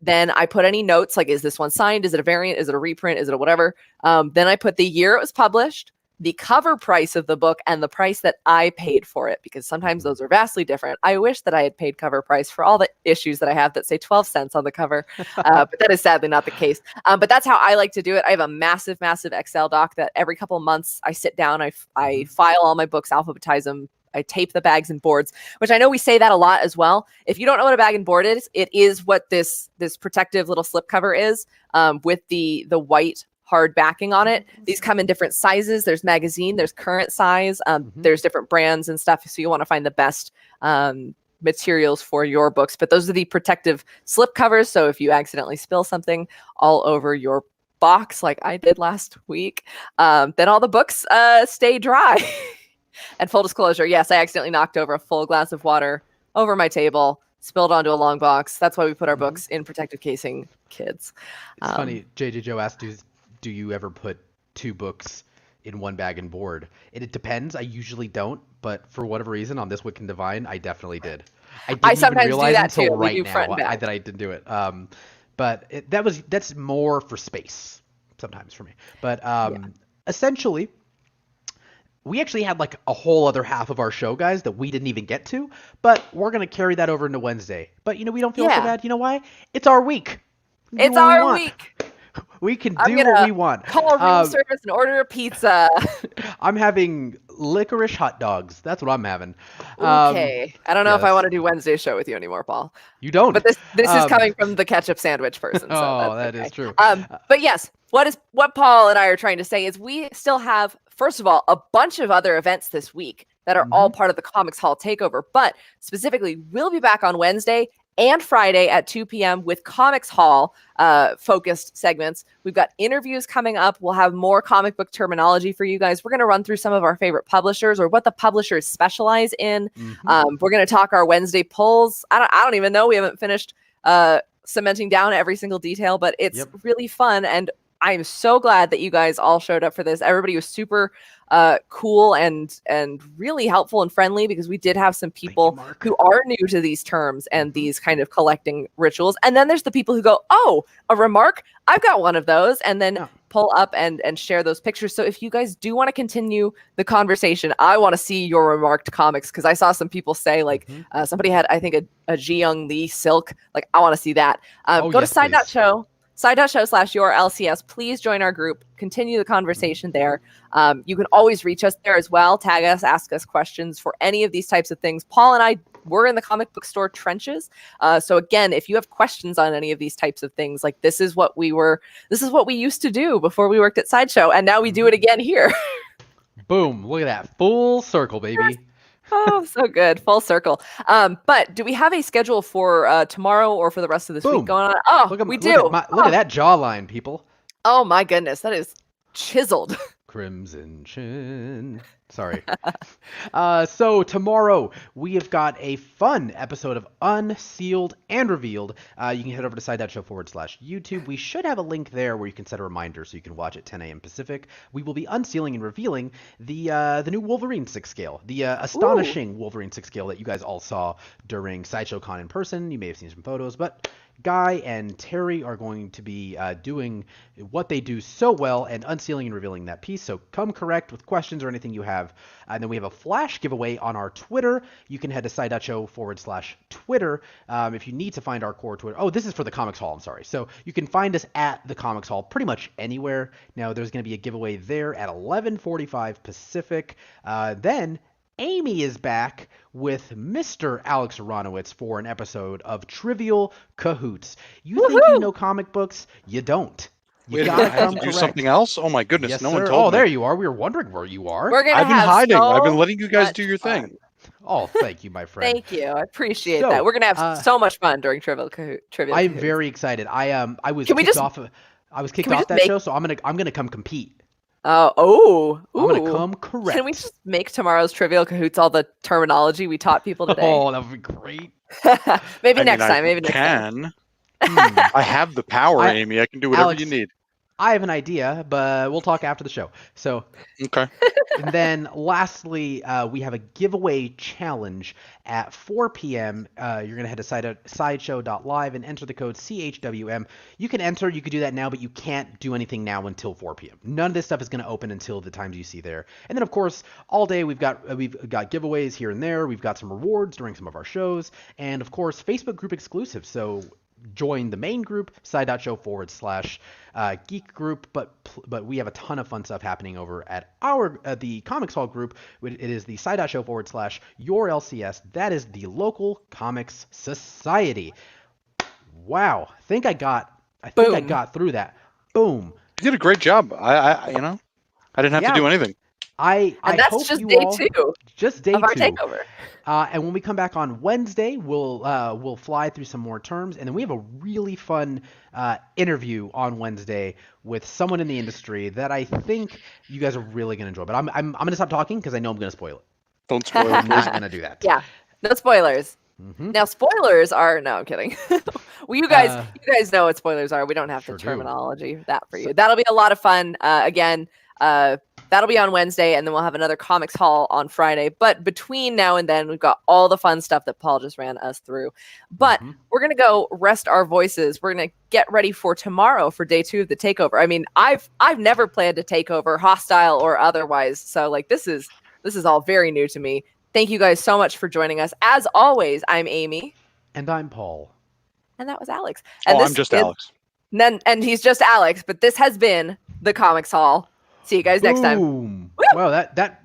Then I put any notes, like, is this one signed? Is it a variant? Is it a reprint? Is it a whatever? Then I put the year it was published, the cover price of the book, and the price that I paid for it, because sometimes those are vastly different. I wish that I had paid cover price for all the issues that I have that say 12 cents on the cover, but that is sadly not the case. But that's how I like to do it. I have a massive, massive Excel doc that every couple of months I sit down, I file all my books, alphabetize them, I tape the bags and boards, which I know we say that a lot as well. If you don't know what a bag and board is, it is what this protective little slipcover is, with the white hard backing on it. These come in different sizes. There's magazine, there's current size, there's different brands and stuff. So you want to find the best materials for your books. But those are the protective slip covers. So if you accidentally spill something all over your box, like I did last week, then all the books stay dry. And full disclosure, yes, I accidentally knocked over a full glass of water over my table, spilled onto a long box. That's why we put our books in protective casing, kids. It's funny. JJ Joe asked, do you ever put two books in one bag and board? It depends. I usually don't, but for whatever reason on this Wicked and Divine, I definitely did. I sometimes even realize do that until too. Right now that I didn't do it. But that's more for space sometimes for me. But essentially, we actually had like a whole other half of our show, guys, that we didn't even get to, but we're going to carry that over into Wednesday. But, we don't feel so bad. You know why? It's our week. It's our week. We can do what we want. Call room service and order a pizza. I'm having licorice hot dogs. That's what I'm having. Okay. I don't know if I want to do Wednesday's show with you anymore, Paul. You don't. But this is coming from the ketchup sandwich person. So that is true. But yes, what Paul and I are trying to say is we still have, first of all, a bunch of other events this week that are all part of the Comics Haul Takeover. But specifically, we'll be back on Wednesday and Friday at 2 p.m. with Comics Haul focused segments. We've got interviews coming up. We'll have more comic book terminology for you guys. We're going to run through some of our favorite publishers or what the publishers specialize in. We're going to talk our Wednesday polls. I don't even know. We haven't finished cementing down every single detail, but it's really fun. And I'm so glad that you guys all showed up for this. Everybody was super cool and really helpful and friendly, because we did have some people who are new to these terms and these kind of collecting rituals. And then there's the people who go, oh, a remark, I've got one of those, and then pull up and share those pictures. So if you guys do want to continue the conversation, I want to see your remarked comics, because I saw some people say like somebody had, I think, a Ji Young Lee silk. Like, I want to see that. Go to side.show/yourlcs. Please join our group. Continue the conversation there. You can always reach us there as well. Tag us, ask us questions for any of these types of things. Paul and I were in the comic book store trenches. So again, if you have questions on any of these types of things, like this is what we used to do before we worked at Sideshow, and now we do it again here. Boom. Look at that. Full circle, baby. Yes. Oh, so good. Full circle. But do we have a schedule for tomorrow or for the rest of this week going on? Oh, we do. Look at that jawline, people. Oh, my goodness. That is chiseled. Crimson Chin. Sorry. So tomorrow we have got a fun episode of Unsealed and Revealed. You can head over to side.show/YouTube. We should have a link there where you can set a reminder so you can watch at 10 a.m. Pacific. We will be unsealing and revealing the new Wolverine 6 scale, the astonishing Wolverine 6 scale that you guys all saw during Sideshow Con in person. You may have seen some photos, but Guy and Terry are going to be doing what they do so well and unsealing and revealing that piece. So come correct with questions or anything you have. And then we have a flash giveaway on our Twitter. You can head to side.show/Twitter if you need to find our core Twitter. Oh, this is for the Comics Haul. I'm sorry. So you can find us at the Comics Haul pretty much anywhere. Now there's going to be a giveaway there at 11:45 Pacific. Then Amy is back with Mr. Alex Aronowitz for an episode of Trivial Cahoots. You think you know comic books? You don't. You gotta come do something else? Oh my goodness, yes, no sir. one told me. Oh, there you are. We were wondering where you are. I've been hiding. I've been letting you guys do your thing. Oh, thank you, my friend. Thank you. I appreciate that. We're gonna have so much fun during Trivial Cahoots. I'm very excited. I was kicked off that show, so I'm gonna come compete. I'm gonna come correct. Can we just make tomorrow's Trivial Cahoots all the terminology we taught people today? Oh, that would be great. Maybe next time. I have the power, Amy. I can do whatever Alex, you need. I have an idea, but we'll talk after the show. So, okay. And then lastly, we have a giveaway challenge at 4 p.m. You're going to head to sideshow.live and enter the code CHWM. You can enter. You could do that now, but you can't do anything now until 4 p.m. None of this stuff is going to open until the times you see there. And then, of course, all day we've got giveaways here and there. We've got some rewards during some of our shows. And, of course, Facebook group exclusives. So join the main group, side.show/geek group, but we have a ton of fun stuff happening over at the Comics Haul group. It is the side.show/yourlcs. That is the local comics society. Wow, I think I got through that. Boom. You did a great job. I didn't have to do anything. And that's hope just you day all, two. Just day of our two. takeover. And when we come back on Wednesday, we'll fly through some more terms, and then we have a really fun interview on Wednesday with someone in the industry that I think you guys are really gonna enjoy. But I'm gonna stop talking because I know I'm gonna spoil it. Don't spoil it. I'm not gonna do that. Yeah, no spoilers. Mm-hmm. Now spoilers are no, I'm kidding. Well, you guys know what spoilers are. We don't have the terminology that for you. That'll be a lot of fun. Again. That'll be on Wednesday, and then we'll have another Comics Haul on Friday. But between now and then, we've got all the fun stuff that Paul just ran us through. But we're going to go rest our voices. We're going to get ready for tomorrow for day 2 of the takeover. I mean, I've never planned a takeover, hostile or otherwise. So like this is all very new to me. Thank you guys so much for joining us. As always, I'm Amy. And I'm Paul. And that was Alex. And I'm just Alex. And he's just Alex, but this has been the Comics Haul. See you guys next time. Boom. Wow, that